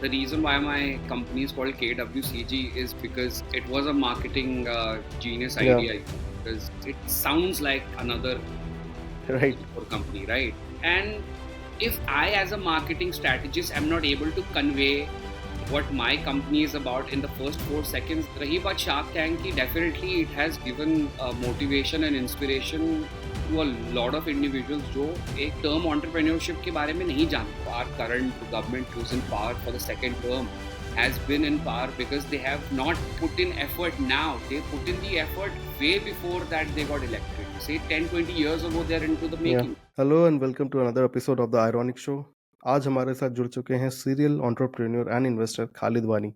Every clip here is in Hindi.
The reason why my company is called KWCG is because it was a marketing genius Yeah, idea. Because it sounds like another right. company, right? And if I, as a marketing strategist, am not able to convey what my company is about in the first 4 seconds, rahi baat Shark Tank ki, definitely it has given motivation and inspiration to a lot of individuals जो एक term entrepreneurship के बारे में नहीं जानते. Our current government who's in power for the second term has been in power because they have not put in effort now. They put in the effort way before that they got elected. Say 10-20 years ago they're into the Yeah. making. Hello and welcome to another episode of The Ironic Show. आज हमारे साथ जुड़ चुके हैं serial entrepreneur and investor Khalid Wani.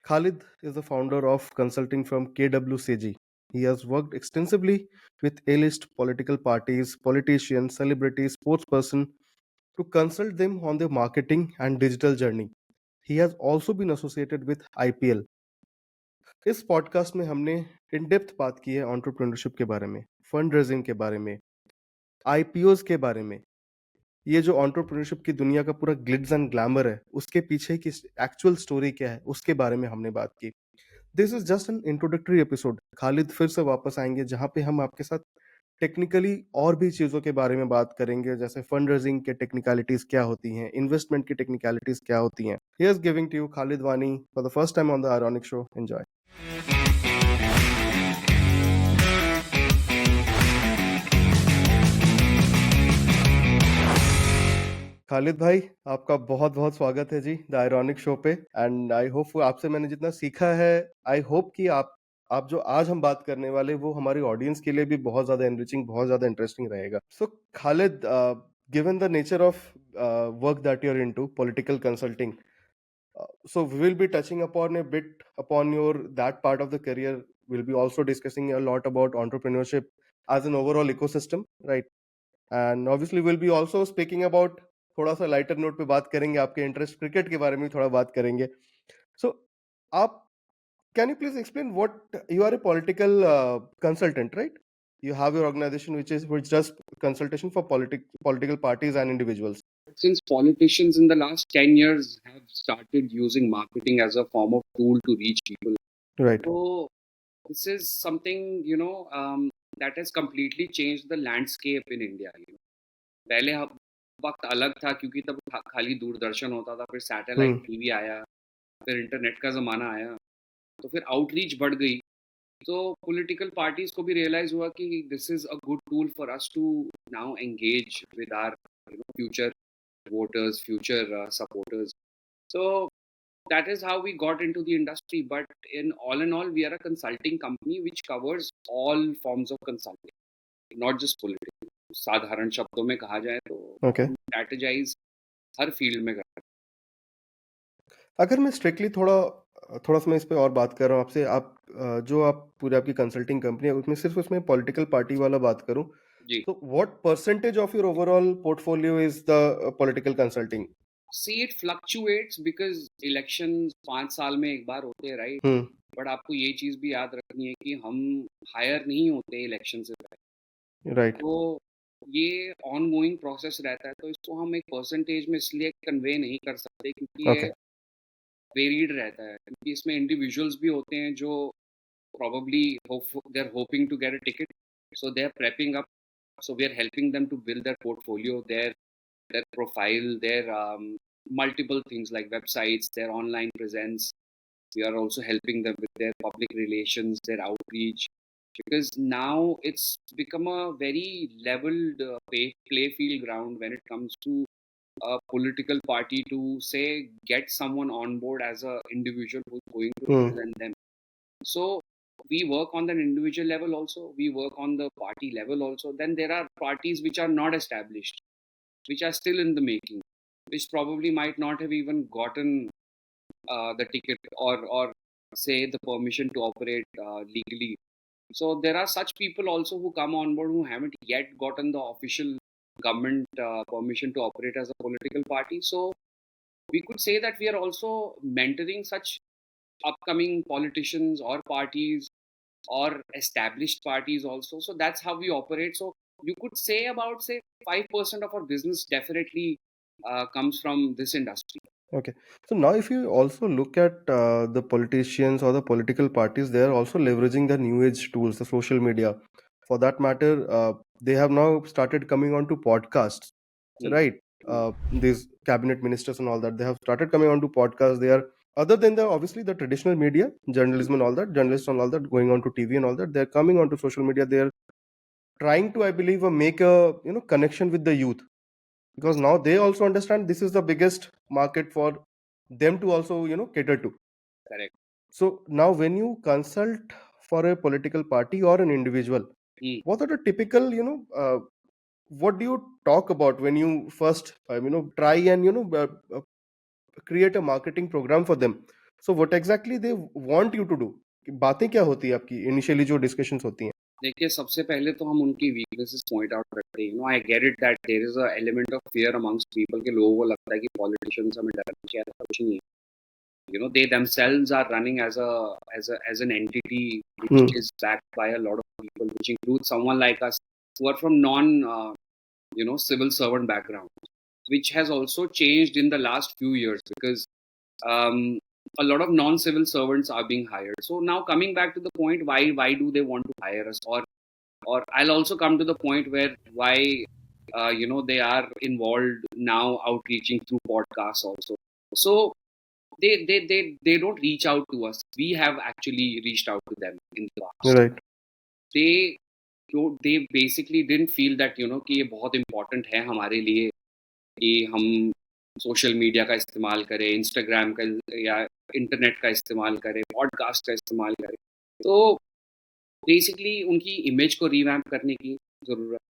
Khalid is the founder of consulting firm KWCG. He has worked extensively with A-list political parties, politicians, celebrities, sportsperson to consult them on their marketing and digital journey. He has also been associated with IPL. इस पॉडकास्ट में हमने इन डेप्थ बात की है एंटरप्रेन्योरशिप के बारे में, फंड रेजिंग के बारे में, आईपीओज के बारे में. ये जो एंटरप्रेन्योरशिप की दुनिया का पूरा ग्लिट्स एंड ग्लैमर है, उसके पीछे की एक्चुअल स्टोरी क्या है, उसके बारे में हमने बात की. This is just an introductory episode. Khalid फिर से वापस आएंगे जहां पे हम आपके साथ टेक्निकली और भी चीजों के बारे में बात करेंगे, जैसे फंड रेजिंग के टेक्निकलिटीज क्या होती हैं, इन्वेस्टमेंट की टेक्निकलिटीज क्या होती हैं. He is giving to you Khalid Wani for the first time on the ironic show. Enjoy. Khalid भाई, आपका बहुत बहुत स्वागत है जी द आयरॉनिक शो पे. एंड आई होप आपसे मैंने जितना सीखा है, आई होप कि आप जो आज हम बात करने वाले वो हमारी ऑडियंस के लिए भी बहुत ज्यादा एनरिचिंग, बहुत ज्यादा इंटरेस्टिंग रहेगा. So Khalid, given the nature of work that you are into, political consulting, so we will be touching upon a bit upon your that part of the career. We'll be also discussing a lot about entrepreneurship as an overall ecosystem, right? And obviously will be also speaking about, थोड़ा सा लाइटर नोट पे बात करेंगे, आपके इंटरेस्ट क्रिकेट के बारे में थोड़ा बात करेंगे. सो आप can you please explain what you are a political consultant, right? You have your organization which does consultation for political parties and individuals. Since politicians in the last 10 years have started using marketing as a form of tool to reach people, Right. so this is something, that has completely changed the landscape in India. पहले वक्त अलग था क्योंकि तब खाली दूरदर्शन होता था, फिर सैटेलाइट टीवी आया, फिर इंटरनेट का ज़माना आया, तो फिर आउटरीच बढ़ गई. तो पॉलिटिकल पार्टीज को भी रियलाइज हुआ कि this is a good tool for us to now engage with our future voters, future supporters. So that is how we got into the industry. But in all, we are a consulting company which covers all forms of consulting, not just political. साधारण शब्दों में कहा जाए तो Okay. strategize हर फील्ड में करते हैं. अगर मैं स्ट्रिक्टली थोड़ा सा मैं इस पे और बात कर रहा हूँ आपसे, आप जो आप पूरी आपकी कंसल्टिंग कंपनी है उसमें सिर्फ उसमें पॉलिटिकल पार्टी वाला बात करूँ, जी. तो what percentage of your overall portfolio is the political consulting? See, it fluctuates because elections 5 साल में एक बार होते हैं, राइट? बट आपको ये चीज़ भी याद रखनी है कि हम हायर नहीं होते इलेक्शन से पहले, राइट. तो ये ऑन गोइंग प्रोसेस रहता है. तो इसको हम एक परसेंटेज में इसलिए कन्वे नहीं कर सकते क्योंकि ये ओके. वेरीड रहता है, क्योंकि इसमें इंडिविजुअल्स भी होते हैं जो probably they're hoping to get a ticket, so they're prepping up, so we are helping them to build their portfolio, their profile, their multiple things like websites, their online presence. We are also helping them with their public relations, their outreach, because now it's become a very leveled play field ground when it comes to a political party to say get someone on board as a individual who's going to represent them. So we work on the individual level also, we work on the party level also. Then there are parties which are not established, which are still in the making, which probably might not have even gotten the ticket or say the permission to operate legally. So there are such people also who come on board who haven't yet gotten the official government permission to operate as a political party. So we could say that we are also mentoring such upcoming politicians or parties or established parties also. So that's how we operate. So you could say about, say, 5% of our business definitely comes from this industry. Okay. So now, if you also look at the politicians or the political parties, they are also leveraging the new age tools, the social media. For that matter, they have now started coming on to podcasts, Hmm. right? These cabinet ministers and all that, they have started coming on to podcasts. They are, other than the obviously the traditional media, Hmm. journalism and all that, journalists and all that, going on to TV and all that, they're coming on to social media. They are trying to, I believe, make a connection with the youth, because now they also understand this is the biggest market for them to also cater to. Correct. So now when you consult for a political party or an individual, Hmm. what are the typical what do you talk about when you first try and create a marketing program for them? So what exactly they want you to do? बातें क्या होती है आपकी इनिशियली जो डिस्कशंस होती हैं? देखिए, सबसे पहले तो हम उनकी वीकनेसेस पॉइंट आउट करते हैं। I get it that there is a element of fear amongst people के लोगों को लगता है कि पॉलिटिशियंस हमें डराना चाहिए, ऐसा कुछ नहीं है। They themselves are running as an entity which Hmm. is backed by a lot of people, which includes someone like us who are from non civil servant background, which has also changed in the last few years because um, a lot of non-civil servants are being hired. So now coming back to the point, why do they want to hire us? Or I'll also come to the point where why they are involved now outreaching through podcasts also. So they don't reach out to us. We have actually reached out to them in the past. Right. They they basically didn't feel that कि ये बहुत important है हमारे लिए कि हम सोशल मीडिया का इस्तेमाल करें, इंस्टाग्राम का या इंटरनेट का इस्तेमाल करें, पॉडकास्ट का इस्तेमाल करें। तो बेसिकली उनकी इमेज को रिवैम्प करने की ज़रूरत।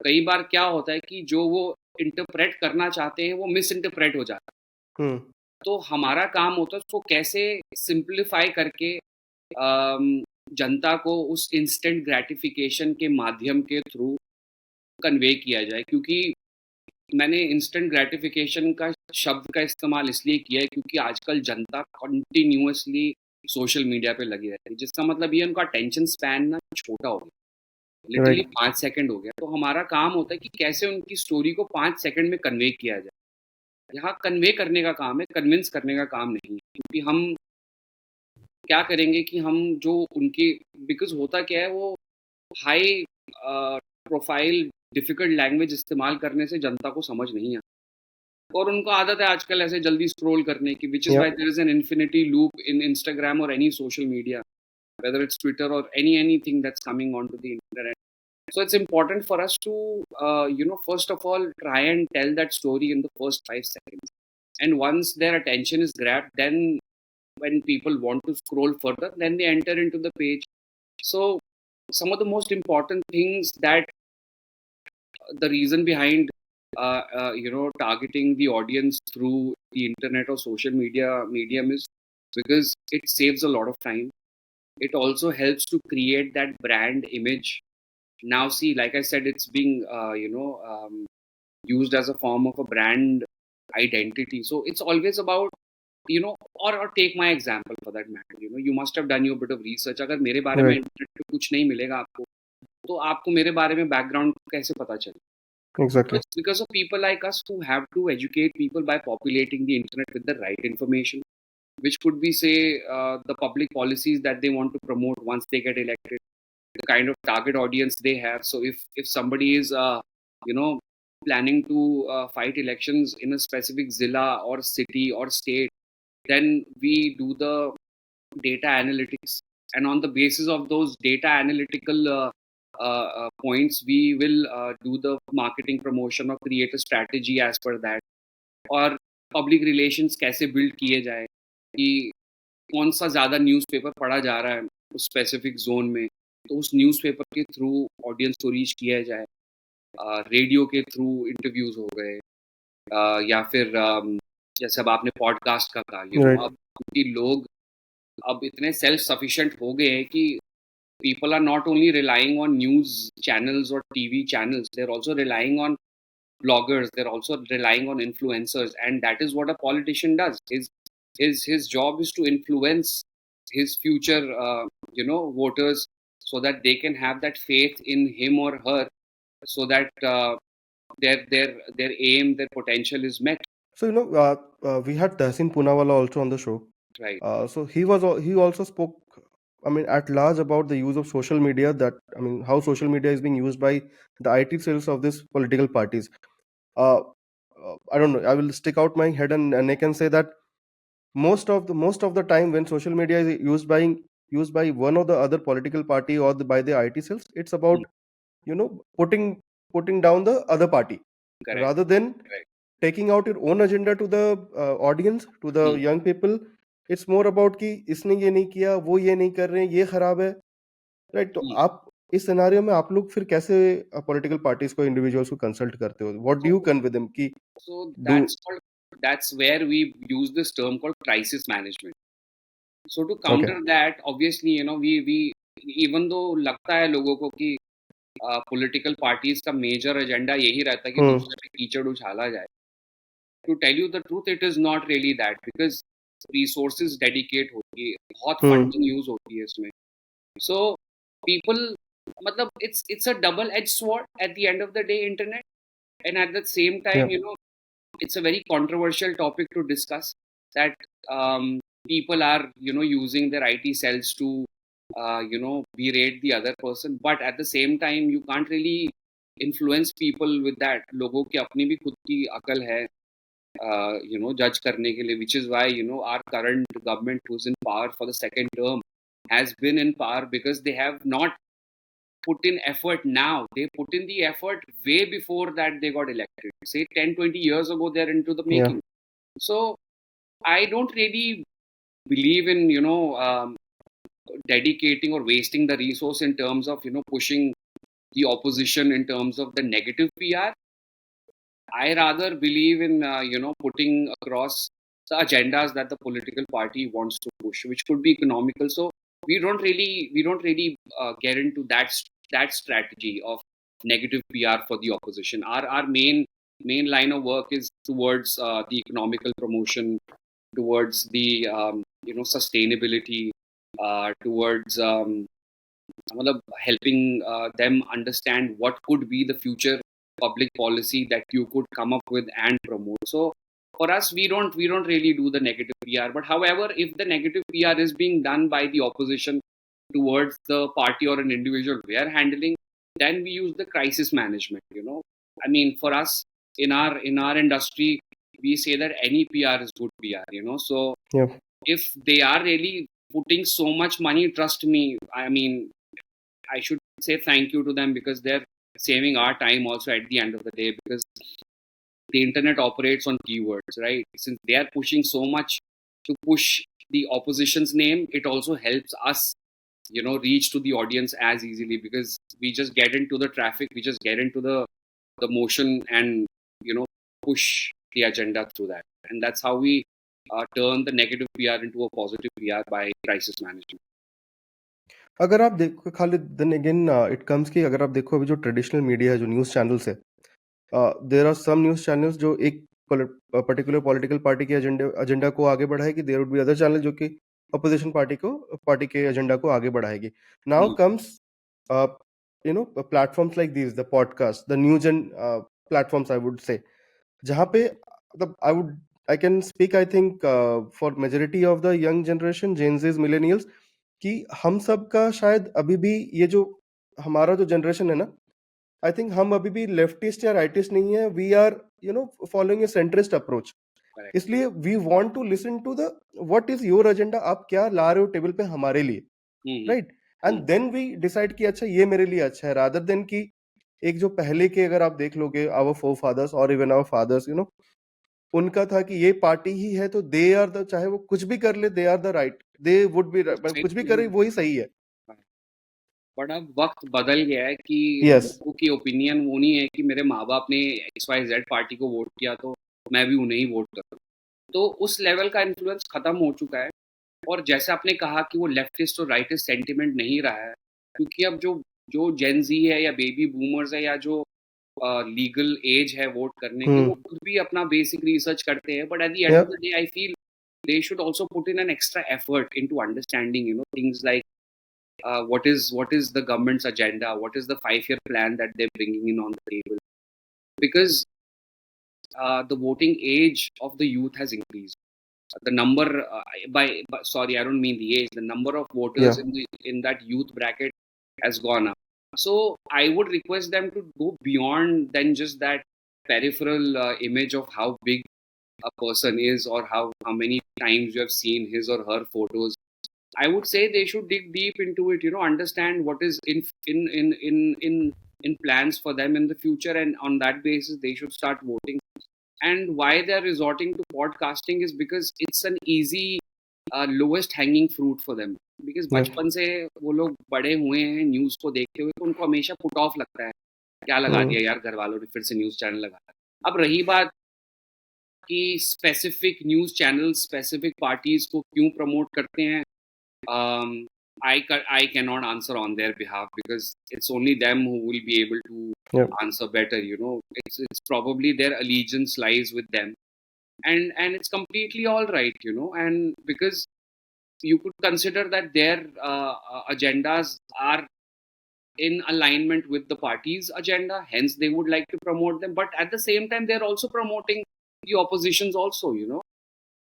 कई बार क्या होता है कि जो वो इंटरप्रेट करना चाहते हैं वो मिस इंटरप्रेट हो जाता है। Hmm. तो हमारा काम होता है उसको कैसे सिंप्लीफाई करके जनता को उस इंस्टेंट ग्रेटिफिकेशन के माध्यम के थ्रू कन्वे किया जाए, क्योंकि मैंने इंस्टेंट ग्रेटिफिकेशन का शब्द का इस्तेमाल इसलिए किया है क्योंकि आजकल जनता कंटिन्यूअसली सोशल मीडिया पे लगी रहती है, जिसका मतलब ये उनका अटेंशन स्पैन ना छोटा हो गया, लिटरली Right. 5 सेकंड हो गया। तो हमारा काम होता है कि कैसे उनकी स्टोरी को 5 सेकंड में कन्वे किया जाए। यहाँ कन्वे करने का काम है, कन्विंस करने का काम नहीं है, क्योंकि हम क्या करेंगे कि हम जो उनके, बिकॉज़ होता क्या है, वो हाई प्रोफ़ाइल डिफ़िकल्ट लैंग्वेज इस्तेमाल करने से जनता को समझ नहीं आता, और उनको आदत है आजकल ऐसे जल्दी स्क्रॉल करने की, which is Yeah. Why there is an infinity loop in Instagram और any social media, whether it's Twitter or anything that's coming onto the internet. So it's important for us to, first of all, try and tell that story in the first 5 seconds. And once their attention is grabbed, then when people want to scroll further, then they enter into the page. So some of the most important things that the reason behind targeting the audience through the internet or social media medium is because it saves a lot of time. It also helps to create that brand image. Now see, like I said, it's being used as a form of a brand identity. So it's always about, or take my example for that matter. You must have done your bit of research. अगर मेरे बारे में Right. इंटरनेट पे कुछ नहीं मिलेगा आपको, तो आपको मेरे बारे में बैकग्राउंड कैसे पता चले? So Exactly. it's because of people like us who have to educate people by populating the internet with the right information, which could be, say, the public policies that they want to promote once they get elected, the kind of target audience they have. So if somebody is, you know, planning to fight elections in a specific zilla or city or state, then we do the data analytics, and on the basis of those data analytical points, we will do the marketing promotion or create a strategy as per that, और पब्लिक रिलेशंस कैसे बिल्ड किए जाए कि कौन सा ज़्यादा न्यूज़पेपर पढ़ा जा रहा है उस स्पेसिफिक जोन में, तो उस न्यूज़पेपर के थ्रू ऑडियंस को रीच किया जाए। रेडियो के थ्रू इंटरव्यूज़ हो गए, या फिर जैसे अब आपने पॉडकास्ट का कहा, Right. अब क्योंकि लोग अब इतने सेल्फ सफिशिएंट हो गए हैं कि people are not only relying on news channels or TV channels, they're also relying on bloggers, they're also relying on influencers, and that is what a politician does. His job is to influence his future voters, so that they can have that faith in him or her, so that their aim, their potential is met. So we had Tahsin Poonawalla also on the show. Right. So he also spoke, I mean, at large about the use of social media. That, I mean, how social media is being used by the IT cells of these political parties. Uh, I don't know. I will stick out my head and I can say that most of the time when social media is used by one or the other political party or by the IT cells, it's Mm. about putting down the other party Correct. rather than Correct. taking out your own agenda to the audience, to the Mm. young people. It's more about कि इसने ये नहीं किया, वो ये नहीं कर रहे हैं, ये खराब है, राइट? तो Mm. आप इस सिनेरियो में आप लोग फिर कैसे पॉलिटिकल पार्टीज को, इंडिविजुअल्स को कंसल्ट करते हो? What do So you convey them कि so do? that's where we use this term called crisis management. So to okay. counter that, obviously, we even though लगता है लोगों को कि पॉलिटिकल पार्टीज का मेजर एजेंडा यही रहता है कि दूसरे पे कीचड़ उछाला जाए, to tell you the truth, it is not really that, because resources dedicate होती है, बहुत funding use होती है इसमें. So people, मतलब it's a double edged sword at the end of the day, internet, and at the same time, Yeah. it's a very controversial topic to discuss, that people are using their IT cells to berate the other person, but at the same time you can't really influence people with that. लोगों की अपनी भी खुद की अकल है judge करने के लिए, which is why our current government, who's in power for the second term, has been in power because they have not put in effort now. They put in the effort way before that they got elected. Say 10-20 years ago, they're into the Yeah. making. So I don't really believe in dedicating or wasting the resource in terms of pushing the opposition in terms of the negative PR. I rather believe in putting across the agendas that the political party wants to push, which could be economical. So we don't really get into that strategy of negative PR for the opposition. Our main line of work is towards the economical promotion, towards the sustainability, towards helping them understand what could be the future public policy that you could come up with and promote. So for us, we don't really do the negative PR. But however, if the negative PR is being done by the opposition towards the party or an individual we are handling, then we use the crisis management. I mean, for us in our industry, we say that any PR is good PR. So Yeah. if they are really putting so much money, trust me, I mean, I should say thank you to them, because they're saving our time also at the end of the day, because the internet operates on keywords, right? Since they are pushing so much to push the opposition's name, it also helps us reach to the audience as easily, because we just get into the traffic, we just get into the motion, and push the agenda through that. And that's how we turn the negative PR into a positive PR by crisis management. अगर आप देखो Khalid, then again it comes कि अगर आप देखो अभी जो ट्रेडिशनल मीडिया है, जो न्यूज़ चैनल्स है, there are some news channels जो एक पर्टिकुलर पॉलिटिकल पार्टी के एजेंडा को आगे बढ़ाएगी. There would be other channel जो कि अपोजिशन पार्टी के एजेंडा को आगे बढ़ाएगी. Now comes platforms like this, the podcast, the news and platforms, I would say, जहाँ पे मतलब I can speak, I think for majority of the young generation, Gen Zs, millennials, कि हम सब का शायद अभी भी ये जो हमारा जो जनरेशन है ना, आई थिंक हम अभी भी लेफ्टिस्ट या राइटिस्ट नहीं है. We are following a centrist approach. Correct. इसलिए we want to listen to the what is your agenda, आप क्या ला रहे हो टेबल पे हमारे लिए, right? And then we decide कि अच्छा ये मेरे लिए अच्छा है, रादर देन कि एक जो पहले के, अगर आप देख लोगे, आवर फोर फादर्स और इवन आवर फादर्स, उनका था कि ये पार्टी ही है तो दे आर द, चाहे वो कुछ भी कर ले, they are the right, they would be, कुछ भी करे वही सही है. बट अब वक्त बदल गया है कि Yes. लोगों की ओपिनियन वो नहीं है कि मेरे माँ बाप ने XYZ पार्टी को वोट किया तो मैं भी उन्हें ही वोट करूँ. तो उस लेवल का इन्फ्लुएंस खत्म हो चुका है. और जैसे आपने कहा कि वो लेफ्टिस्ट और राइटिस्ट सेंटिमेंट नहीं रहा है, क्योंकि अब जो जेन जी है या बेबी बूमर्स है या जो लीगल एज है वोट करने की, वो खुद भी अपना बेसिक रिसर्च करते हैं. But at the end of the day I feel they should also put in an extra effort into understanding things like what is the government's agenda, what is the 5-year plan that they're bringing in on the table. Because the voting age of the youth has increased. The number sorry, I don't mean the age. The number of voters Yeah. in that youth bracket has gone up. So I would request them to go beyond than just that peripheral image of how big a person is or how many times you have seen his or her photos. I would say they should dig deep into it. Understand what is in plans for them in the future, and on that basis they should start voting. And why they're resorting to podcasting is because it's an easy lowest hanging fruit for them. Because Yeah. बचपन से वो लोग बड़े हुए हैं न्यूज़ को देखते हुए, तो उनको हमेशा पुट ऑफ लगता है, क्या लगा दिया यार घर वालों ने फिर से न्यूज़ चैनल लगा दिया। अब रही बात कि specific news channel specific parties को क्यों प्रमोट करते हैं, I cannot answer on their behalf because it's only them who will be able to Yeah. answer better. It's probably their allegiance lies with them, and it's completely all right. And because you could consider that their agendas are in alignment with the party's agenda, hence they would like to promote them. But at the same time, they're also promoting the oppositions also.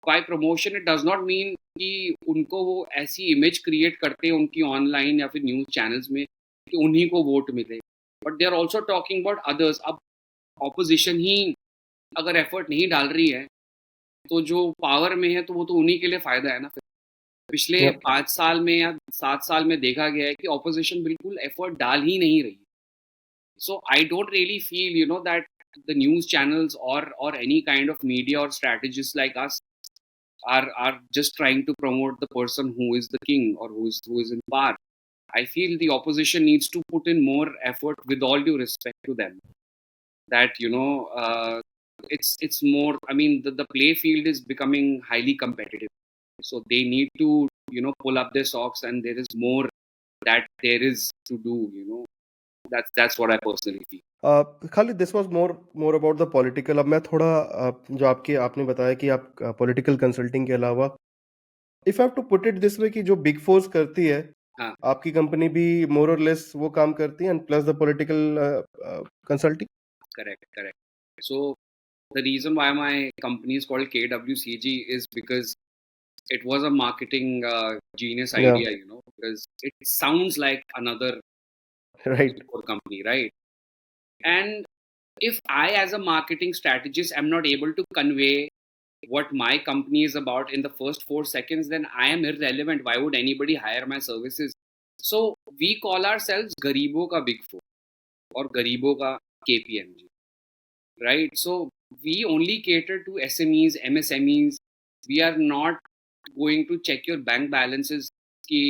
By promotion it does not mean कि उनको वो ऐसी इमेज क्रिएट करते हैं उनकी ऑनलाइन या फिर न्यूज़ चैनल्स में कि उन्हीं को वोट मिले, but they are also talking about others. अब ऑपोजिशन ही अगर एफर्ट नहीं डाल रही है तो जो पावर में है तो वो तो उन्हीं के लिए फायदा है ना। फिर पिछले Yep. 5 साल में या 7 साल में देखा गया है कि ऑपोजिशन बिल्कुल एफर्ट डाल ही नहीं रही। So I don't really feel that the news channels or any kind of media or strategists like us are just trying to promote the person who is the king or who is in power. I feel the opposition needs to put in more effort, with all due respect to them. That it's more. I mean, the play field is becoming highly competitive, so they need to pull up their socks, and there is more that there is to do. That's what I personally feel. Khalid, this was more about the political. अब मैं थोड़ा जो आपने बताया कि आप पॉलिटिकल कंसल्टिंग के अलावा, if I have to put it this way, कि जो बिग फोर्स करती है, हाँ, आपकी कंपनी भी मोर और लेस वो काम करती है, and plus the political consulting. correct. So the reason why my company is called KWCG is because it was a marketing genius Yeah. idea, because it sounds like another Right. company, right? And if I, as a marketing strategist, am not able to convey what my company is about in the first 4 seconds, then I am irrelevant. Why would anybody hire my services? So we call ourselves Garibo ka Big Four or Garibo ka KPMG, right? So we only cater to SMEs, MSMEs. We are not going to check your bank balances कि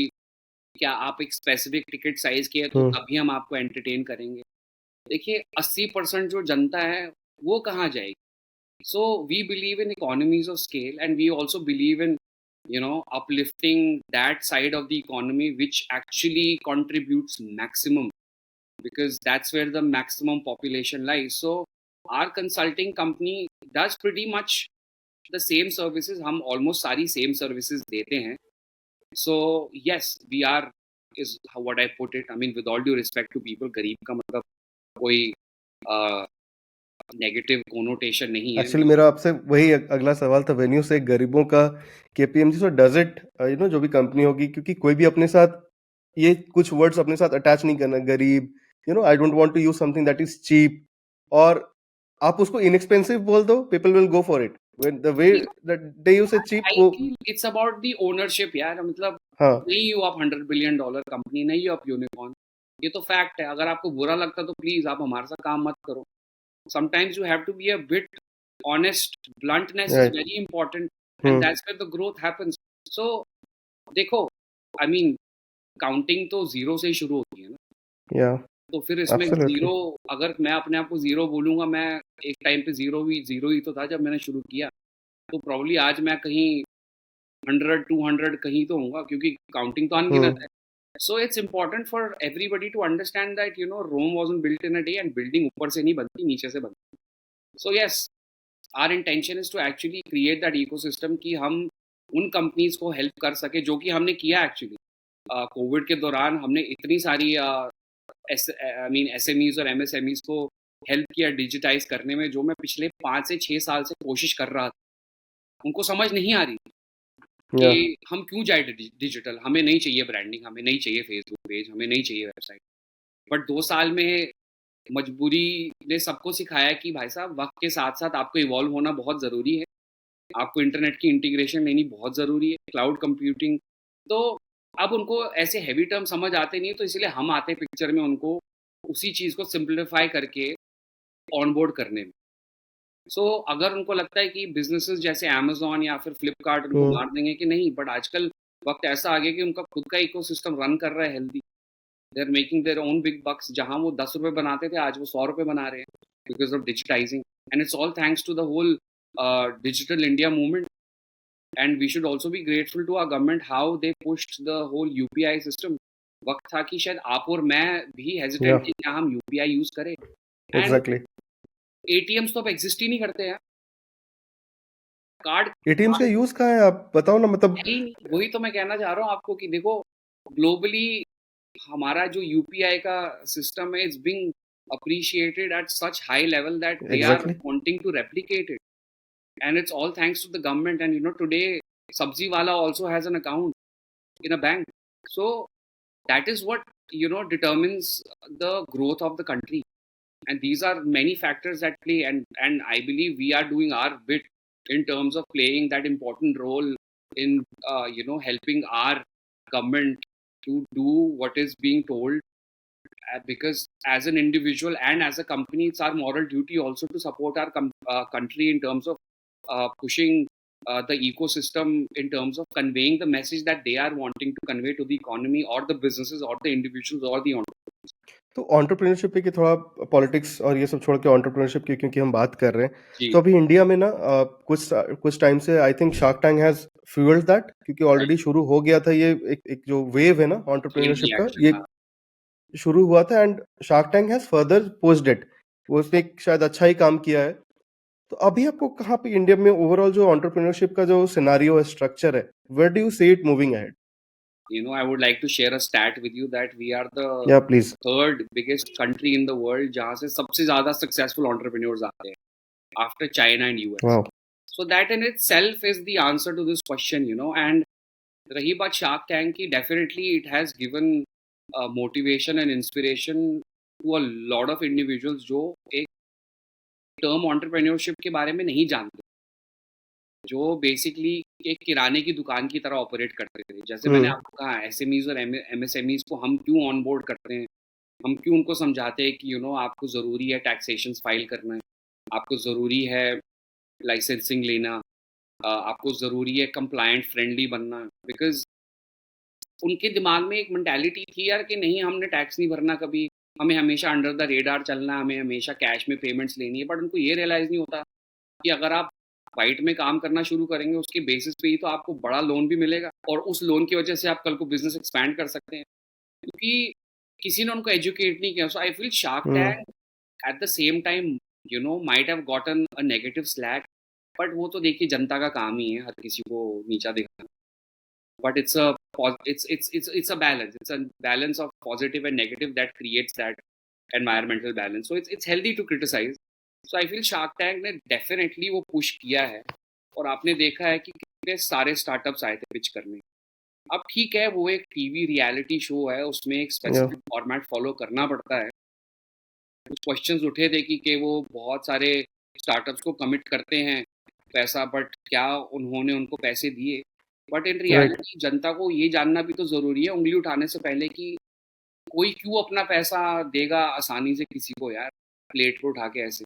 क्या आप एक स्पेसिफिक टिकट साइज के है तो तभी हम आपको एंटरटेन करेंगे। देखिए 80% जो जनता है वो कहाँ जाएगी? So we believe in economies of scale, and we also believe in uplifting that side of the economy which actually contributes maximum, because that's where the maximum population lies. So our consulting company does pretty much the same services. हम almost सारी same services देते हैं. So yes, we are is what I put it. I mean, with all due respect to people, गरीब का मतलब कोई नेगेटिव कोनोटेशन नहीं है। एक्चुअली मेरा आपसे वही अगला सवाल था, वेन्यू से गरीबों का केपीएमजी, सो डज इट जो भी कंपनी होगी, क्योंकि कोई भी अपने साथ ये कुछ वर्ड्स अपने साथ अटैच नहीं करना, गरीब, I don't want to use something that is cheap, और आप उसको इनएक्सपेंसिव बोल दो, people will go for it. When the way that they use it cheap, वो इट्स अबाउट द ओनरशिप यार। मतलब हाँ, नहीं हो आप $100 बिलियन कंपनी, नहीं हो आप यूनिकॉर्न, ये तो फैक्ट है। अगर आपको बुरा लगता तो प्लीज आप हमारे साथ काम मत करो। Sometimes you have to be a bit honest. Bluntness is very important, and that's where the growth happens. So देखो, I mean, काउंटिंग तो जीरो से ही शुरू होती है ना। तो फिर इसमें जीरो, अगर मैं अपने आप को जीरो बोलूंगा, मैं एक टाइम पे जीरो ही तो था जब मैंने शुरू किया। तो प्रॉब्ली आज मैं कहीं 100 200 कहीं तो होऊंगा, क्योंकि काउंटिंग तो अनगिनत है। So it's important for everybody to understand that Rome wasn't built in a day, and building ऊपर से नहीं बनती, नीचे से बनती। So yes, our intention is to actually create that ecosystem कि हम उन कंपनीज को हेल्प कर सके, जो कि हमने किया एक्चुअली। कोविड के दौरान हमने इतनी सारी SMEs और MSMEs को हेल्प किया डिजिटाइज करने में, जो मैं पिछले 5 से 6 साल से कोशिश कर रहा था। उनको समझ नहीं आ रही थी या कि हम क्यों जाए डिजिटल, हमें नहीं चाहिए ब्रांडिंग, हमें नहीं चाहिए फेसबुक पेज, हमें नहीं चाहिए वेबसाइट। बट 2 साल में मजबूरी ने सबको सिखाया कि भाई साहब वक्त के साथ साथ आपको इवॉल्व होना बहुत ज़रूरी है, आपको इंटरनेट की इंटीग्रेशन लेनी बहुत ज़रूरी है, क्लाउड कंप्यूटिंग। तो अब उनको ऐसे हैवी टर्म समझ आते नहीं, तो इसलिए हम आते पिक्चर में उनको उसी चीज़ को सिंप्लीफाई करके ऑनबोर्ड करने में। सो अगर उनको लगता है कि बिजनेसेस जैसे अमेज़न या फिर फ्लिपकार्ट उनको हम्म, मार देंगे कि नहीं, बट आजकल वक्त ऐसा आ गया कि उनका खुद का इकोसिस्टम रन कर रहा है healthy. They are making their own big bucks, जहाँ वो 10 रुपये बनाते थे आज वो 100 रुपये बना रहे हैं, because of digitising. And it's all thanks to the whole digital India movement. And we should also be grateful to our government how they pushed the whole UPI system. वक्त था कि शायद आप और मैं भी या हेजिटेंट थे कि हम यूपीआई यूज करें। And exactly. एटीएम्स तो अब एग्जिस्ट ही नहीं करते हैं। कार्ड एटीएम्स का यूज कहाँ है, आप बताओ ना, मतलब। है ही नहीं। वही तो मैं कहना चाह रहा हूँ आपको कि देखो, ग्लोबली हमारा जो यूपीआई का सिस्टम है, it's being appreciated at such high level that they are exactly. wanting to replicate it, and it's all thanks to the government. And today sabzi wala also has an account in a bank. So that is what determines the growth of the country. And these are many factors at play, and I believe we are doing our bit in terms of playing that important role in helping our government to do what is being told. Because as an individual and as a company, it's our moral duty also to support our country in terms of pushing the ecosystem, in terms of conveying the message that they are wanting to convey to the economy or the businesses or the individuals or the entrepreneurs. तो एंटरप्रेन्योरशिप पे कि थोड़ा पॉलिटिक्स और ये सब छोड़ के एंटरप्रेन्योरशिप की क्योंकि हम बात कर रहे हैं, जी, तो अभी इंडिया में ना कुछ टाइम से I think shark tank has fuelled that, क्योंकि राइट। ऑलरेडी शुरू हो गया था ये एक जो वेव है ना चेन एंटरप्रेन्योरशिप का, रिएक्शन, ये हाँ। शुरू हुआ था and shark tank has further posted it. वो उसने एक शायद अच्छा ही काम किया है। तो अभी आपको कहाँ पे इंडिया में ओवरऑल जो एंटरप्रेन्योरशिप का जो सिनेरियो है, स्ट्रक्चर है, where do you see it moving ahead? I would like to share a stat with you that we are the या please. third biggest country in the world जहाँ से सबसे ज़्यादा successful entrepreneurs आते हैं, after China and US. Wow. So that in itself is the answer to this question. And रही बात शार्क टैंक की, definitely it has given motivation and inspiration to a lot of individuals जो एक term entrepreneurship के बारे में नहीं जानते, जो बेसिकली एक किराने की दुकान की तरह ऑपरेट करते थे। जैसे मैंने आपको कहा, एसएमईज और एमएसएमईज को हम क्यों ऑनबोर्ड करते हैं, हम क्यों उनको समझाते हैं कि आपको ज़रूरी है टैक्सेशन फाइल करना है, आपको ज़रूरी है लाइसेंसिंग लेना, आपको ज़रूरी है कंप्लायंट फ्रेंडली बनना। बिकॉज उनके दिमाग में एक मेंटालिटी थी यार कि नहीं, हमने टैक्स नहीं भरना कभी, हमें हमेशा अंडर द रेडार चलना है, हमें हमेशा कैश में पेमेंट्स लेनी है। बट उनको ये रियलाइज़ नहीं होता कि अगर आप वाइट में काम करना शुरू करेंगे, उसके बेसिस पे ही तो आपको बड़ा लोन भी मिलेगा, और उस लोन की वजह से आप कल को बिजनेस एक्सपैंड कर सकते हैं, क्योंकि किसी ने उनको एजुकेट नहीं किया। So I feel Shark Tank at the same time might have gotten a negative slack, but वो तो देखिए जनता का काम ही है हर किसी को नीचा दिखाना। But it's a balance, it's a balance of positive and negative that creates that environmental balance. So it's healthy to criticize. So I feel Shark Tank ने definitely वो push किया है, और आपने देखा है कि कितने सारे स्टार्टअप्स आए थे पिच करने। अब ठीक है, वो एक टीवी रियलिटी शो है, उसमें एक या स्पेसिफिक फॉर्मेट फॉलो करना पड़ता है। कुछ क्वेश्चंस उठे थे कि वो बहुत सारे स्टार्टअप्स को कमिट करते हैं पैसा, बट क्या उन्होंने उनको पैसे दिए? But in right. रियलिटी जनता को ये जानना भी तो ज़रूरी है उंगली उठाने से पहले कि कोई क्यों अपना पैसा देगा आसानी से किसी को यार, प्लेट पे उठा के ऐसे।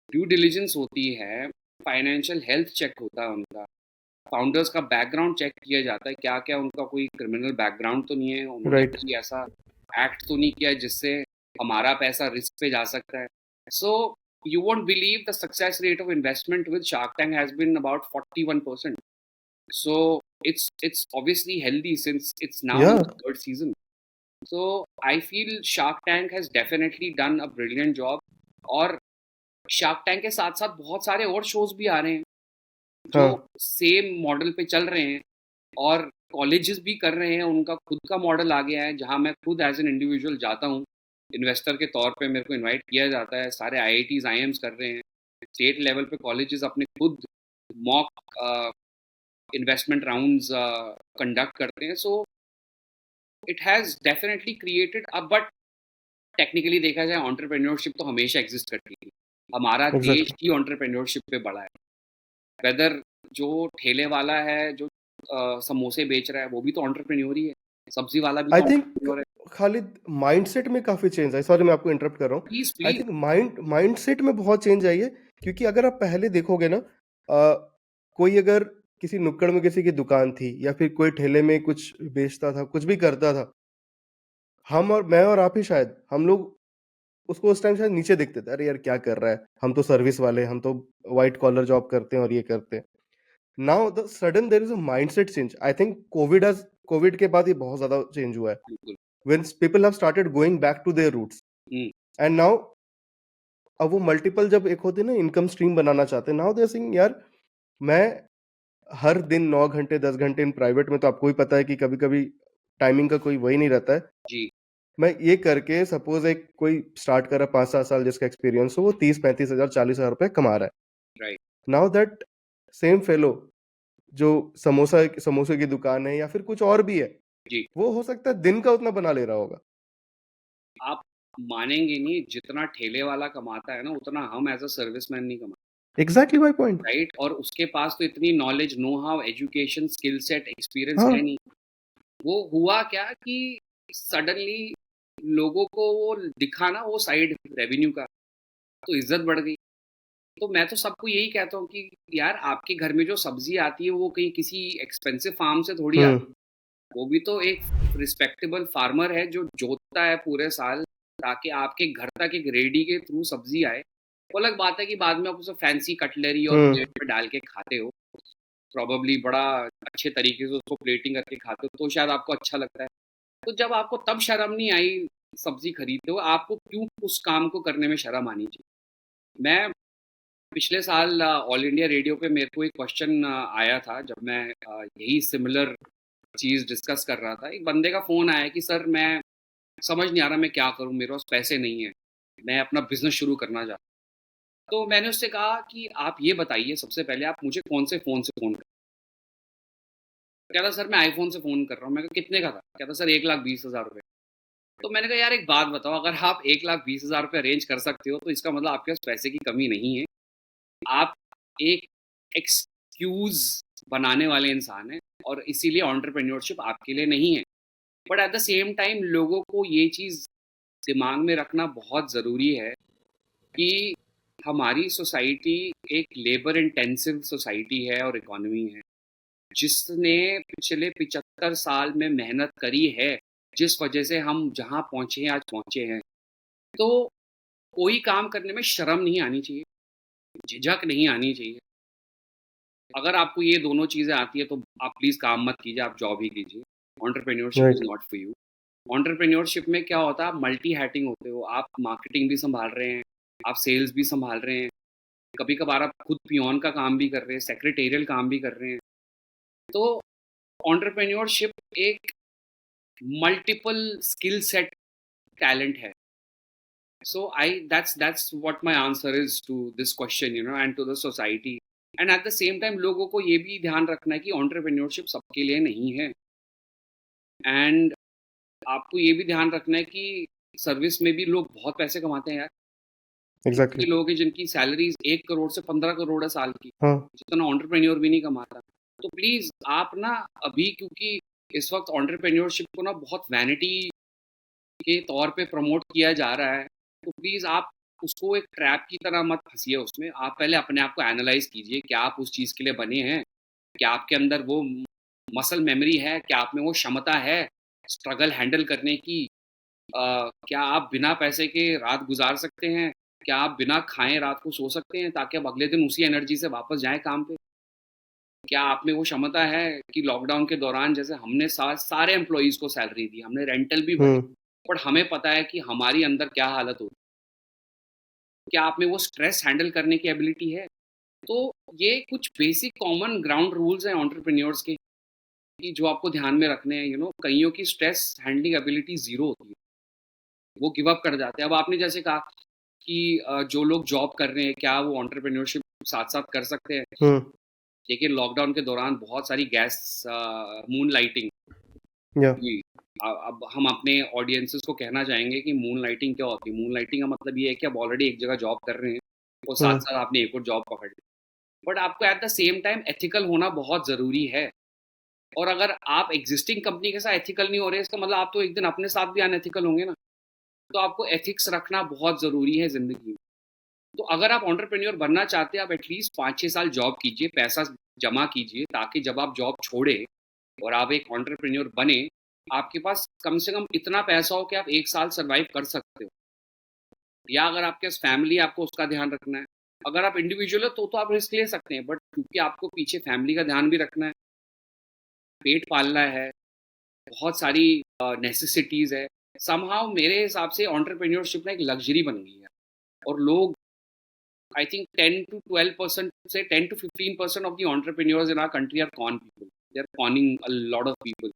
ड्यू डिलिजेंस होती है, फाइनेंशियल हेल्थ चेक होता है उनका, फाउंडर्स का बैकग्राउंड चेक किया जाता है, क्या क्या उनका कोई क्रिमिनल बैकग्राउंड तो नहीं है, उन्होंने राइट। कोई ऐसा एक्ट तो नहीं किया जिससे हमारा पैसा रिस्क पे जा सकता है। सो you won't believe the success rate of investment with Shark Tank has been about 41%. So it's obviously healthy since it's now या in the third season. So I feel Shark Tank has definitely done a brilliant job. और शार्क टैंक के साथ साथ बहुत सारे और शोज भी आ रहे हैं जो हाँ। सेम मॉडल पे चल रहे हैं, और कॉलेजेस भी कर रहे हैं, उनका खुद का मॉडल आ गया है जहाँ मैं खुद एज एन इंडिविजुअल जाता हूँ इन्वेस्टर के तौर पे मेरे को इनवाइट किया जाता है, सारे IITs IIMs कर रहे हैं, स्टेट लेवल पे कॉलेजेस अपने खुद मॉक इन्वेस्टमेंट राउंड्स कंडक्ट करते हैं। So it has definitely created but technically देखा जाए एंटरप्रेन्योरशिप तो हमेशा एग्जिस्ट करती थी। हमारा देश एग्जैक्टली ही एंटरप्रेन्योरशिप पे बड़ा है। वेदर जो ठेले वाला है, जो समोसे बेच रहा है, वो भी तो एंटरप्रेन्योर ही है। सब्जी वाला भी आई तो थिंक एंटरप्रेन्योर है। खालिद माइंडसेट में काफी चेंज आई, सॉरी मैं आपको इंटरप्ट कर रहा हूँ। Please I please. Think mindset में बहुत चेंज आई है, क्योंकि अगर आप पहले देखोगे ना, कोई अगर किसी नुक्कड़ में किसी की दुकान थी या फिर कोई ठेले में कुछ बेचता था, कुछ भी करता था, हम और मैं और आप ही शायद, हम लोग उसको उस टाइम शायद नीचे देखते थे, अरे यार क्या कर रहा है, हम तो सर्विस वाले, हम तो व्हाइट कॉलर जॉब करते हैं और ये करते हैं। Now the sudden there is a mindset change. I think Covid के बाद ये बहुत ज्यादा चेंज हुआ है, बिल्कुल। when people have started going back to their roots, hmm, and now अब वो मल्टीपल जब एक होती है ना इनकम स्ट्रीम बनाना चाहते हैं, नाउ दे आर सेइंग यार मैं हर दिन 9 घंटे 10 घंटे इन प्राइवेट में, तो आपको भी पता है कि कभी कभी टाइमिंग का कोई वही नहीं रहता है, जी। मैं ये करके सपोज एक कोई स्टार्ट कर रहा है 5-7 साल जिसका एक्सपीरियंस हो, वो 30-35 हजार 40 हजार रुपए कमा रहा है। Right. Now that same fellow जो समोसे की दुकान है या फिर कुछ और भी है, जी। वो हो सकता है दिन का उतना बना ले रहा होगा। आप मानेंगे नहीं, जितना ठेले वाला कमाता है ना, उतना हम एज अ सर्विसमैन नहीं कमाते। Exactly my point. राइट। और उसके पास तो इतनी knowledge, know how, education, skill set, experience हाँ है नहीं। वो हुआ क्या कि सडनली लोगों को वो दिखा ना, वो साइड रेवेन्यू का, तो इज्जत बढ़ गई। तो मैं तो सबको यही कहता हूँ कि यार आपके घर में जो सब्जी आती है वो कहीं किसी एक्सपेंसिव फार्म से थोड़ी आती है। वो भी तो एक रिस्पेक्टेबल फार्मर है जो जोतता है पूरे साल, ताकि आपके घर तक एक रेडी के थ्रू सब्जी आए। वो अलग बात है कि बाद में आप उसे फैंसी कटलरी और प्लेट में डाल के खाते हो, प्रॉबली बड़ा अच्छे तरीके से उसको प्लेटिंग करके खाते हो, तो शायद आपको अच्छा लगता है। तो जब आपको तब शर्म नहीं आई सब्जी खरीदते हो, आपको क्यों उस काम को करने में शर्म आनी चाहिए। मैं पिछले साल ऑल इंडिया रेडियो पे मेरे को एक क्वेश्चन आया था, जब मैं यही सिमिलर चीज़ डिस्कस कर रहा था। एक बंदे का फ़ोन आया कि सर मैं समझ नहीं आ रहा मैं क्या करूं, मेरे पास पैसे नहीं है, मैं अपना बिजनेस शुरू करना चाहता हूं। तो मैंने उससे कहा कि आप ये बताइए सबसे पहले आप मुझे कौन से फ़ोन से फ़ोन कर। कहता सर मैं आईफोन से फ़ोन कर रहा हूँ। मैं कहा कितने का था। कहता सर 1,20,000 रुपये। तो मैंने कहा यार एक बात बताओ, अगर आप 1,20,000 रुपये अरेंज कर सकते हो तो इसका मतलब आपके पास पैसे की कमी नहीं है। आप एक एक्सक्यूज़ बनाने वाले इंसान हैं, और इसीलिए एंटरप्रेन्योरशिप आपके लिए नहीं है। But at the same time लोगों को ये चीज़ दिमाग में रखना बहुत ज़रूरी है कि हमारी सोसाइटी एक लेबर इंटेंसिव सोसाइटी है और इकोनॉमी है, जिसने पिछले 75 साल में मेहनत करी है, जिस वजह से हम जहाँ पहुँचे हैं आज पहुँचे हैं। तो कोई काम करने में शर्म नहीं आनी चाहिए, झिझक नहीं आनी चाहिए। अगर आपको ये दोनों चीज़ें आती है तो आप प्लीज़ काम मत कीजिए, आप जॉब ही कीजिए। Entrepreneurship is right. Not for you. Entrepreneurship में क्या होता है, आप मल्टी हैटिंग होते हो, आप मार्केटिंग भी संभाल रहे हैं, आप सेल्स भी संभाल रहे हैं, कभी कभार आप खुद पियोन का काम भी कर रहे हैं, सेक्रेटेरियल काम भी कर रहे हैं। तो एंटरप्रेन्योरशिप एक मल्टीपल स्किल सेट टैलेंट है। So that's what my answer is to this question, and to the society. And at the same time लोगों को ये भी ध्यान रखना है कि एंटरप्रेन्योरशिप सबके लिए नहीं है। एंड आपको ये भी ध्यान रखना है कि सर्विस में भी लोग बहुत पैसे कमाते हैं यार। एग्जैक्टली। इतने लोग हैं जिनकी सैलरीज 1 करोड़ से 15 करोड़ है साल की, हाँ जितना एंटरप्रेन्योर भी नहीं कमाता। तो प्लीज आप ना अभी, क्योंकि इस वक्त एंटरप्रेन्योरशिप को ना बहुत वैनिटी के तौर पे प्रमोट किया जा रहा है, तो प्लीज़ आप उसको एक ट्रैप की तरह मत फंसिए उसमें। आप पहले अपने आप को एनालाइज कीजिए, क्या आप उस चीज़ के लिए बने हैं, क्या आपके अंदर वो मसल मेमोरी है, क्या आप में वो क्षमता है स्ट्रगल हैंडल करने की। क्या आप बिना पैसे के रात गुजार सकते हैं, क्या आप बिना खाए रात को सो सकते हैं ताकि आप अगले दिन उसी एनर्जी से वापस जाएं काम पे। क्या आप में वो क्षमता है कि लॉकडाउन के दौरान जैसे हमने सारे एम्प्लॉयज़ को सैलरी दी, हमने रेंटल भी भरे, बट हमें पता है कि हमारी अंदर क्या हालत होगी। क्या आप में वो स्ट्रेस हैंडल करने की एबिलिटी है। तो ये कुछ बेसिक कॉमन ग्राउंड रूल्स हैं एंटरप्रेन्योर्स के, कि जो आपको ध्यान में रखने हैं। कईयों की स्ट्रेस हैंडलिंग एबिलिटी जीरो होती है, वो गिव अप कर जाते हैं। अब आपने जैसे कहा कि जो लोग जॉब कर रहे हैं क्या वो एंटरप्रेन्योरशिप साथ साथ कर सकते हैं? हम्म। देखिए लॉकडाउन के दौरान बहुत सारी गैस मून लाइटिंग या हुई। अब हम अपने ऑडियंसेस को कहना चाहेंगे कि मून लाइटिंग क्या होती है? मून लाइटिंग का मतलब ये है कि आप ऑलरेडी एक जगह जॉब कर रहे हैं और साथ हम्म। साथ आपने एक और जॉब पकड़ ली, बट आपको eight the same time ethical होना बहुत ज़रूरी है। और अगर आप एग्जिस्टिंग कंपनी के साथ एथिकल नहीं हो रहे, इसका मतलब आप तो एक दिन अपने साथ भी अनएथिकल होंगे ना। तो आपको एथिक्स रखना बहुत ज़रूरी है ज़िंदगी में। तो अगर आप एंटरप्रेन्योर बनना चाहते हैं, आप एटलीस्ट 5-6 साल जॉब कीजिए, पैसा जमा कीजिए, ताकि जब आप जॉब छोड़े और आप एक एंटरप्रेन्योर बने, आपके पास कम से कम इतना पैसा हो कि आप 1 साल सर्वाइव कर सकते हो। या अगर आपके पास फैमिली है, आपको उसका ध्यान रखना है। अगर आप इंडिविजुअल हो तो आप रिस्क ले सकते हैं, बट क्योंकि आपको पीछे फैमिली का ध्यान भी रखना है, पेट पालना है, बहुत सारी नेसेसिटीज़ है। समहाउ मेरे हिसाब से एंटरप्रेन्योरशिप ना एक लग्ज़री बन गई है और लोग आई थिंक 10 to 12% से 10 to 15% of the entrepreneurs in our country are con people. They are conning a lot of people.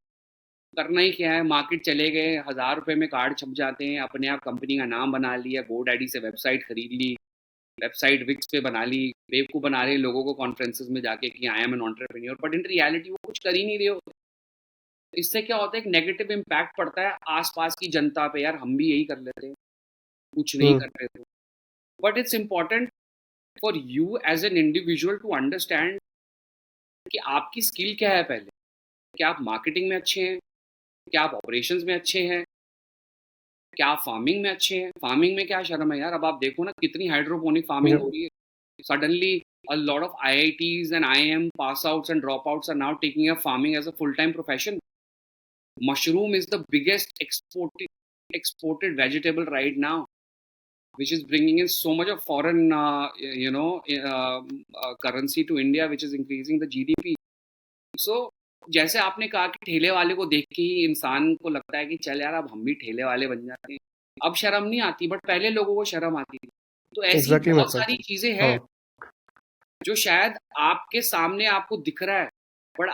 करना ही क्या है, मार्केट चले गए, ₹1000 में कार्ड छप जाते हैं, अपने आप कंपनी का नाम बना लिया, गोडैडी से वेबसाइट खरीद ली, वेबसाइट विक्स पे बना ली, बेवकूफ़ बना रहे हैं लोगों को कॉन्फ्रेंसेस में जाके कि I am an entrepreneur, but in reality वो कुछ कर ही नहीं रहे होते। इससे क्या होता है, एक नेगेटिव इम्पैक्ट पड़ता है आसपास की जनता पे, यार हम भी यही कर लेते हैं, कुछ नहीं हम्म। कर रहे तो। But it's important for you as an individual to understand कि आपकी स्किल क्या है पहले। क्या आप मार्केटिंग में अच्छे हैं? क्या आप ऑपरेशंस में अच्छे हैं? क्या आप फार्मिंग में अच्छे हैं? फार्मिंग में क्या शर्म है यार, अब आप देखो ना कितनी हाइड्रोपोनिक फार्मिंग या हो रही है। Suddenly a lot of IITs and IIM pass outs and dropouts are now taking up farming as a full time profession. Mushroom is the biggest exported vegetable right now, which is bringing in so much of foreign currency to India, which is increasing the GDP. So जैसे आपने कहा कि ठेले वाले को देख के ही इंसान को लगता है कि चल यार अब हम भी ठेले वाले बन जाते हैं, अब शर्म नहीं आती, बट पहले लोगों को शर्म आती थी। तो ऐसी एग्जैक्टली माय बहुत पॉइंट। सारी चीजें हाँ। हैं जो शायद आपके सामने आपको दिख रहा है, बट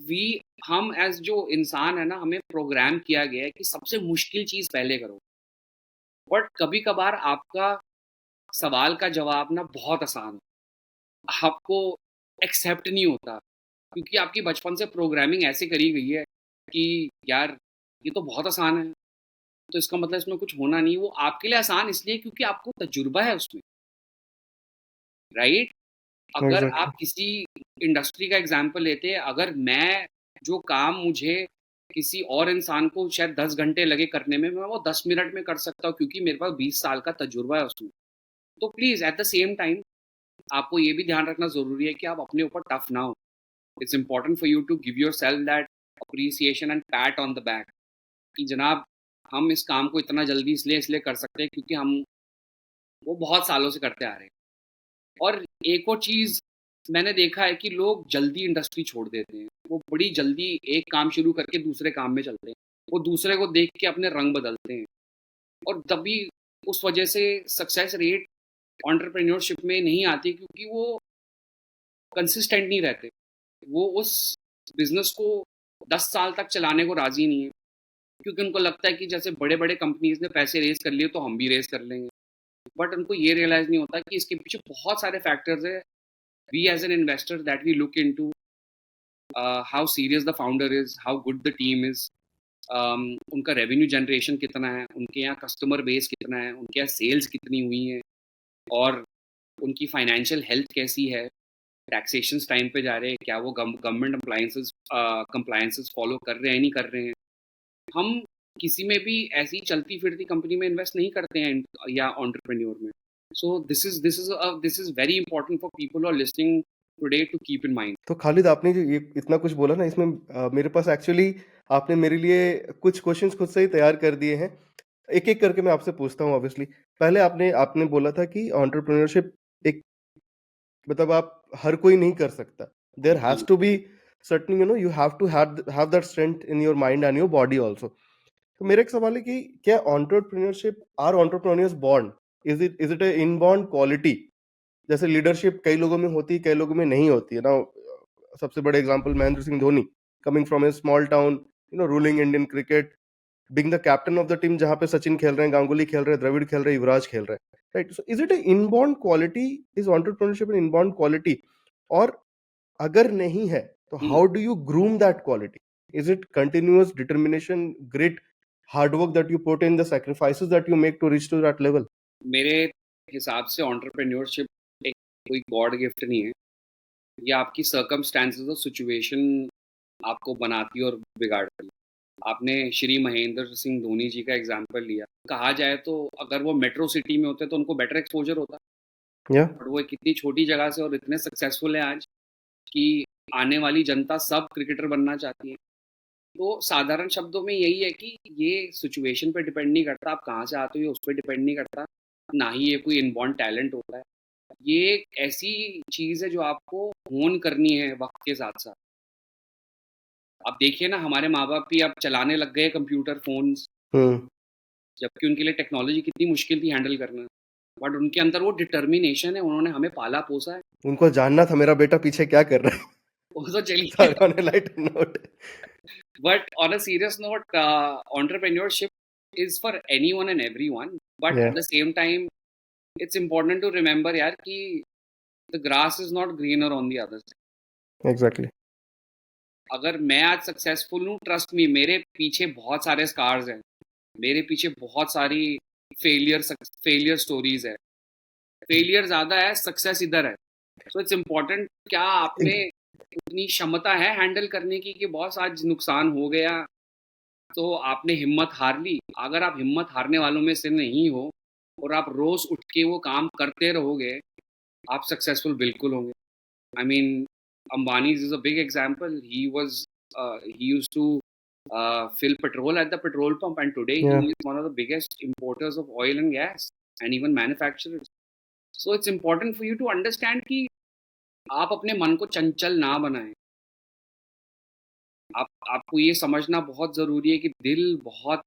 वी हम एज जो इंसान है ना, हमें प्रोग्राम किया गया है कि सबसे मुश्किल चीज पहले करो। बट कभी कभार आपका सवाल का जवाब ना बहुत आसान है, आपको एक्सेप्ट नहीं होता, क्योंकि आपकी बचपन से प्रोग्रामिंग ऐसे करी गई है कि यार ये तो बहुत आसान है, तो इसका मतलब इसमें कुछ होना नहीं। वो आपके लिए आसान इसलिए क्योंकि आपको तजुर्बा है उसमें, राइट? अगर आप एग्जैक्टली। किसी इंडस्ट्री का एग्जांपल लेते हैं, अगर मैं जो काम मुझे किसी और इंसान को शायद 10 घंटे लगे करने में, मैं वो 10 मिनट में कर सकता हूँ क्योंकि मेरे पास 20 साल का तजुर्बा है उसमें। तो please eight the same time आपको ये भी ध्यान रखना ज़रूरी है कि आप अपने ऊपर टफ ना हो। It's important for you to give yourself that appreciation and pat on the back कि जनाब हम इस काम को इतना जल्दी इसलिए इसलिए कर सकते हैं क्योंकि हम वो बहुत सालों से करते आ रहे हैं। और एक और चीज़ मैंने देखा है कि लोग जल्दी इंडस्ट्री छोड़ देते हैं। वो बड़ी जल्दी एक काम शुरू करके दूसरे काम में चलते हैं। वो दूसरे को देख के अपने रंग बदलते हैं और तभी उस वजह से सक्सेस रेट एंटरप्रेन्योरशिप में नहीं आती, क्योंकि वो कंसिस्टेंट नहीं रहते। वो उस बिज़नेस को 10 साल तक चलाने को राज़ी नहीं है, क्योंकि उनको लगता है कि जैसे बड़े-बड़े कंपनीज़ ने पैसे रेज़ कर लिए तो हम भी रेज़ कर लेंगे। बट उनको ये रियलाइज़ नहीं होता कि इसके पीछे बहुत सारे फैक्टर्स हैं। We as an investor that we look into how serious the founder is, how good the team is, उनका रेवेन्यू जनरेशन कितना है, उनके यहाँ कस्टमर बेस कितना है, उनके यहाँ सेल्स कितनी हुई हैं, और उनकी फाइनेंशियल हेल्थ कैसी है, टैक्सेशंस टाइम पे जा रहे हैं, क्या वो गवर्नमेंट कंप्लायंसेस फॉलो कर रहे हैं नहीं कर रहे हैं। हम किसी में भी ऐसी चलती फिरती कंपनी में इन्वेस्ट नहीं करते हैं या एंटरप्रेन्योर में। So this is very important for people are listening today to keep in mind. तो खालिद, आपने जो ये इतना कुछ बोला ना, इसमें मेरे पास एक्चुअली आपने मेरे लिए कुछ क्वेश्चंस खुद से ही तैयार कर दिए हैं। एक-एक करके मैं आपसे पूछता हूँ ऑब्वियसली। पहले आपने आपने बोला था कि एंटरप्रेन्योरशिप एक, मतलब आप हर कोई नहीं कर सकता। देयर हैज़ जी to be certain, you have to have that strength in your mind and your body also. तो मेरा एक सवाल है कि क्या entrepreneurship, are entrepreneurs born, is it a inborn quality? जैसे लीडरशिप कई लोगों में होती है, कई लोगों में नहीं होती है ना। सबसे बड़े example Mahendra Singh Dhoni, coming from A small town, ruling Indian cricket, being the captain of the team जहाँ पे सचिन खेल रहे हैं, गांगुली खेल रहे हैं, द्रविड़ खेल रहे हैं, युवराज खेल रहे हैं, right? So is it an inborn quality? Is entrepreneurship an inborn quality? और अगर नहीं है तो how do you groom that quality? Is it continuous determination, grit, hard work that you put in, the sacrifices that you make to reach to that level? मेरे हिसाब से एंटरप्रेन्योरशिप एक कोई गॉड गिफ्ट नहीं है, ये आपकी सर्कमस्टेंसेस और सिचुएशन आपको बनाती है और बिगाड़ती है। आपने श्री महेंद्र सिंह धोनी जी का एग्जांपल लिया, कहा जाए तो अगर वो मेट्रो सिटी में होते तो उनको बेटर एक्सपोजर होता, Yeah, बट वो एक इतनी छोटी जगह से और इतने सक्सेसफुल है आज कि आने वाली जनता सब क्रिकेटर बनना चाहती है। तो साधारण शब्दों में यही है कि ये सिचुएशन पे डिपेंड नहीं करता, आप कहाँ से आते हो ये उस पर डिपेंड नहीं करता, ना ही ये कोई इनबॉर्न टैलेंट होता है। ये एक ऐसी चीज़ है जो आपको होन करनी है वक्त के साथ साथ। आप देखिए ना, हमारे माँ बाप भी अब चलाने लग गए कंप्यूटर फोन्स, जबकि उनके लिए टेक्नोलॉजी कितनी मुश्किल थी हैंडल करना, बट उनके अंदर वो डिटर्मिनेशन है, उन्होंने हमें पाला पोसा है। उनको जानना था मेरा बेटा पीछे क्या कर रहा है। वो तो चलिए, So on a lighter note, but on a serious note, entrepreneurship is for anyone and everyone, but yeah, at the same time it's important to remember यार कि the grass is not greener on the other side. exactly. अगर मैं आज सक्सेसफुल हूँ, ट्रस्ट मी, मेरे पीछे बहुत सारे स्कार्स हैं, मेरे पीछे बहुत सारी फेलियर स्टोरीज है। फेलियर ज़्यादा है, सक्सेस इधर है। सो इट्स इम्पोर्टेंट, क्या आपने उतनी क्षमता है हैंडल करने की कि बॉस आज नुकसान हो गया तो आपने हिम्मत हार ली। अगर आप हिम्मत हारने वालों में से नहीं हो और आप रोज़ उठ के वो काम करते रहोगे, आप सक्सेसफुल बिल्कुल होंगे। I mean, Ambani's is a big example. He used to fill petrol at the petrol pump, and today Yeah. he is one of the biggest importers of oil and gas, and even manufacturers. So it's important for you to understand कि आप अपने मन को चंचल ना बनाएं। आपको ये समझना बहुत ज़रूरी है कि दिल बहुत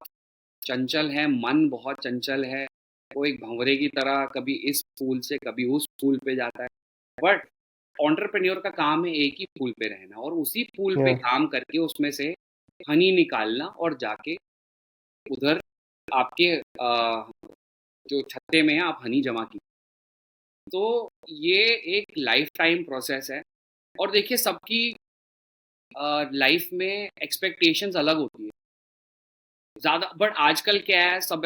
चंचल है, मन बहुत चंचल है। वो एक भंवरे की तरह कभी इस फूल से कभी उस फूल पे जाता है। बट एंटरप्रेन्योर का काम है एक ही फूल पे रहना और उसी फूल पे Yeah. काम करके उसमें से हनी निकालना और जाके उधर आपके जो छत्ते में है आप हनी जमा की। तो ये एक लाइफ टाइम प्रोसेस है। और देखिए, सबकी लाइफ में एक्सपेक्टेशंस अलग होती है ज़्यादा, बट आजकल क्या है, सब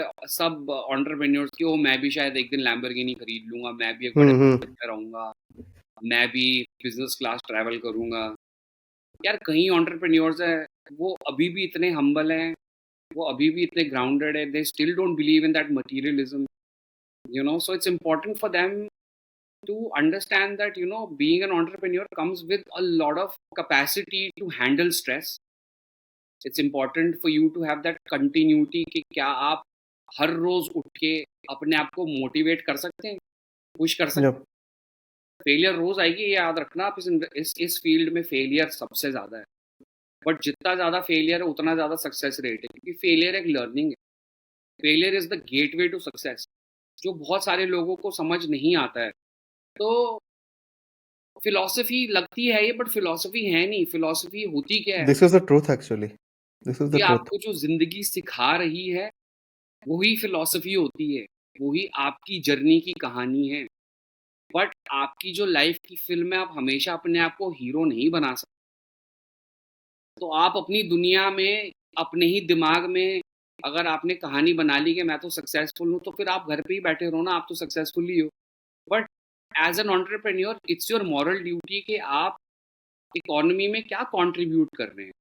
एंटरप्रेन्योर्स की, मैं भी शायद एक दिन लैम्बोर्गिनी खरीद लूंगा, मैं भी एक बड़े Mm-hmm. में रहूंगा, मैं भी बिजनेस क्लास ट्रैवल करूंगा। यार कहीं एंटरप्रेन्योर्स है वो अभी भी इतने हम्बल हैं, वो अभी भी इतने ग्राउंडेड है, they still don't believe in that materialism, you know. So it's important for them to understand that, you know, being an entrepreneur comes with a lot of capacity to handle stress. It's important for you to have that continuity कि क्या आप हर रोज उठ के अपने आप को मोटिवेट कर सकते हैं, पुश कर सकते Yep. हैं। फेलियर रोज आएगी, ये याद रखना आप। इस फील्ड में फेलियर सबसे ज्यादा है, बट जितना ज्यादा फेलियर है उतना ज्यादा सक्सेस रेट है, क्योंकि फेलियर एक लर्निंग है। Failure is the gateway to success, जो बहुत सारे लोगों को समझ नहीं आता है। तो फिलॉसफी लगती है ये, बट फिलॉसफी है नहीं। फिलॉसफी होती क्या है? This is the truth actually. This is the ये truth. आपको जो जिंदगी सिखा रही है वही फिलॉसफी होती है, वही आपकी जर्नी की कहानी है। बट आपकी जो लाइफ की फिल्म है, आप हमेशा अपने आप को हीरो नहीं बना सकते। तो आप अपनी दुनिया में अपने ही दिमाग में अगर आपने कहानी बना ली कि मैं तो सक्सेसफुल हूँ, तो फिर आप घर पे ही बैठे रहो ना, आप तो सक्सेसफुल ही हो। But as an entrepreneur it's your moral duty कि आप इकोनॉमी में क्या कंट्रीब्यूट कर रहे हैं,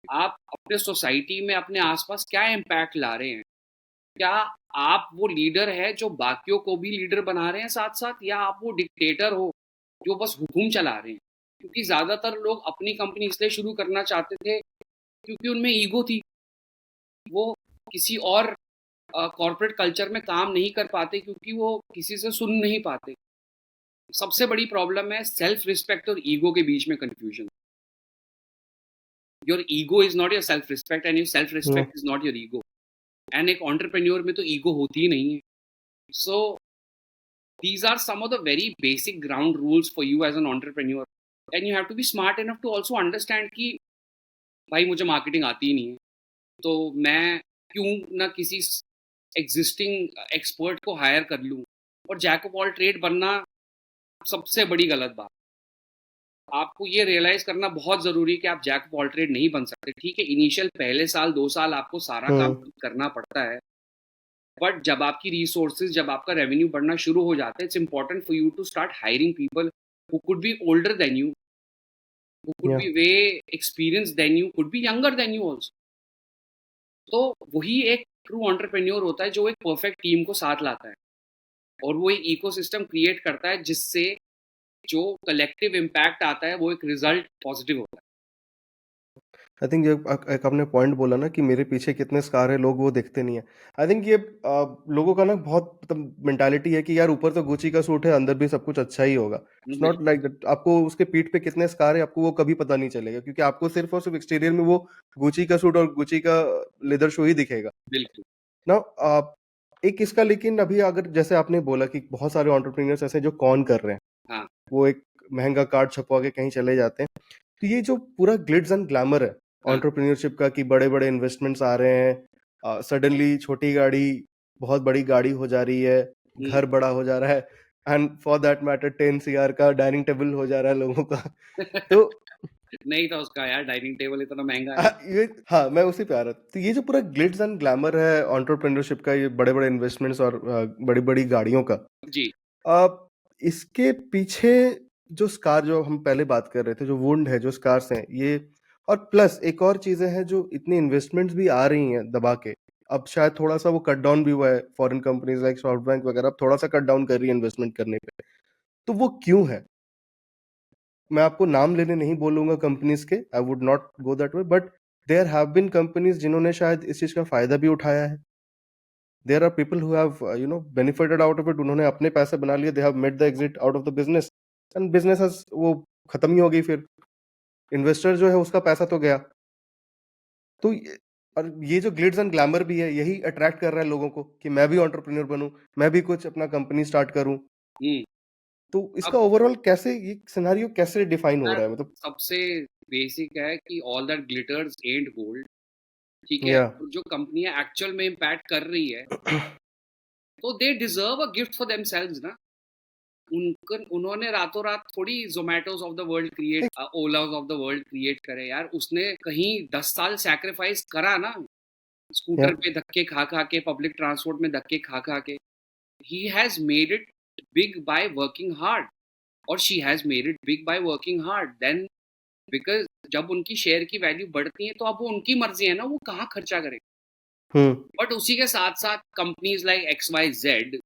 आप अपने सोसाइटी में अपने आसपास क्या इम्पैक्ट ला रहे हैं। क्या आप वो लीडर है जो बाकियों को भी लीडर बना रहे हैं साथ साथ, या आप वो डिक्टेटर हो जो बस हुक्म चला रहे हैं। क्योंकि ज़्यादातर लोग अपनी कंपनी इसलिए शुरू करना चाहते थे क्योंकि उनमें ईगो थी, वो किसी और कॉर्पोरेट कल्चर में काम नहीं कर पाते क्योंकि वो किसी से सुन नहीं पाते। सबसे बड़ी प्रॉब्लम है सेल्फ रिस्पेक्ट और ईगो के बीच में confusion. Your ego is not your self respect and your self respect is not your ego. And एक एंटरप्रेन्योर में तो ईगो होती ही नहीं है। सो these are some of the very basic ground rules for you as an entrepreneur, and you have to be smart enough to also understand कि भाई मुझे मार्केटिंग आती ही नहीं है, तो मैं क्यों ना किसी एग्जिस्टिंग एक्सपर्ट को हायर कर लूं, और जैक ऑफ ऑल ट्रेड बनना सबसे बड़ी गलत बात। आपको ये रियलाइज करना बहुत जरूरी है कि आप जैक ऑफ ऑल ट्रेड नहीं बन सकते। ठीक है, इनिशियल पहले साल 2 साल आपको सारा काम हम्म। करना पड़ता है, बट जब आपकी रिसोर्सेज, जब आपका रेवेन्यू बढ़ना शुरू हो जाता है, it's important for you to start hiring people who could be older than you, who could या be way experienced than you, could be younger than you also. तो वही एक ट्रू एंटरप्रेन्योर होता है जो एक परफेक्ट टीम को साथ लाता है, और वो एक इकोसिस्टम क्रिएट करता है जिससे जो कलेक्टिव इम्पैक्ट आता है वो एक रिजल्ट पॉजिटिव होता है। आई थिंक ये एक आपने पॉइंट बोला ना कि मेरे पीछे कितने स्कार है, लोग वो देखते नहीं है। आई थिंक ये लोगों का ना बहुत मतलब मेंटालिटी है कि यार ऊपर तो गुची का सूट है, अंदर भी सब कुछ अच्छा ही होगा। इट्स नॉट बिल्कुल। Like that. आपको उसके पीठ पे कितने स्कार है आपको वो कभी पता नहीं चलेगा, क्योंकि आपको सिर्फ और सिर्फ एक्सटीरियर में वो गुची का सूट और गुची का लेदर शो ही दिखेगा। बिल्कुल। ना एक इसका, लेकिन अभी अगर जैसे आपने बोला कि बहुत सारे एंटरप्रेन्योर्स ऐसे हैं जो कॉन कर रहे हैं, हाँ। वो एक महंगा कार्ड छपवा के कहीं चले जाते हैं। तो ये जो पूरा ग्लिट्स एंड ग्लैमर है हाँ। एंटरप्रेन्योरशिप का, कि बड़े बड़े इन्वेस्टमेंट्स आ रहे हैं, सडनली छोटी गाड़ी बहुत बड़ी गाड़ी हो जा रही है, हम्म। घर बड़ा हो जा रहा है, and for that matter 10 CR का डाइनिंग टेबल हो जा रहा है लोगों का। तो नहीं था उसका यार, डाइनिंग टेबल इतना महंगा है। ये, हाँ, मैं उसी पे आ रहा था। तो ये जो पूरा ग्लिट्स एंड ग्लैमर है एंटरप्रेन्योरशिप का, ये बड़े बड़े इन्वेस्टमेंट्स और बड़ी बड़ी गाड़ियों का, जी। अब इसके पीछे जो स्कार, जो हम पहले बात कर रहे थे, जो वुंड है, जो स्कार्स हैं ये, और प्लस एक और चीजें हैं जो इतनी इन्वेस्टमेंट्स भी आ रही हैं दबा के। अब शायद थोड़ा सा वो कट डाउन भी हुआ है, foreign companies like soft bank वगैरह अब थोड़ा सा कट डाउन कर रही है इन्वेस्टमेंट करने पे। तो वो क्यों है? मैं आपको नाम लेने नहीं बोलूंगा कंपनीज के, I would not go that way, but there have been companies जिन्होंने शायद इस चीज का फायदा भी उठाया है। There are people who have benefited out of it. उन्होंने अपने पैसे बना लिए, they have made the exit out of the business, and business वो खत्म ही हो गई। फिर इन्वेस्टर जो है उसका पैसा तो गया। तो और ये जो ग्लिट्स एंड ग्लैमर भी है, यही अट्रैक्ट कर रहा है लोगों को कि मैं भी एंटरप्रेन्योर बनूं, मैं भी कुछ अपना कंपनी स्टार्ट करूं। हम्म। तो अब इसका ओवरऑल कैसे, ये सिनेरियो कैसे डिफाइन हो यार, रहा है, मतलब? सबसे बेसिक है कि all that glitters and gold. ठीक है, या और जो कंपनियां एक्चुअल में इम्पैक्ट कर रही है, तो they deserve a gift for themselves ना। उन्होंने रातों रात थोड़ी Zomatos of the world create, Olas of the world create करे यार। उसने कहीं 10 साल सैक्रिफाइस करा ना, या स्कूटर पे धक्के खा खा के, पब्लिक ट्रांसपोर्ट में धक्के खा खा के। He has made it big by working hard, और she has made it big by working hard. Then because जब उनकी शेयर की वैल्यू बढ़ती है तो अब वो उनकी मर्जी है ना, वो कहाँ खर्चा करे। हम्म। बट उसी के साथ साथ कंपनीज लाइक XYZ,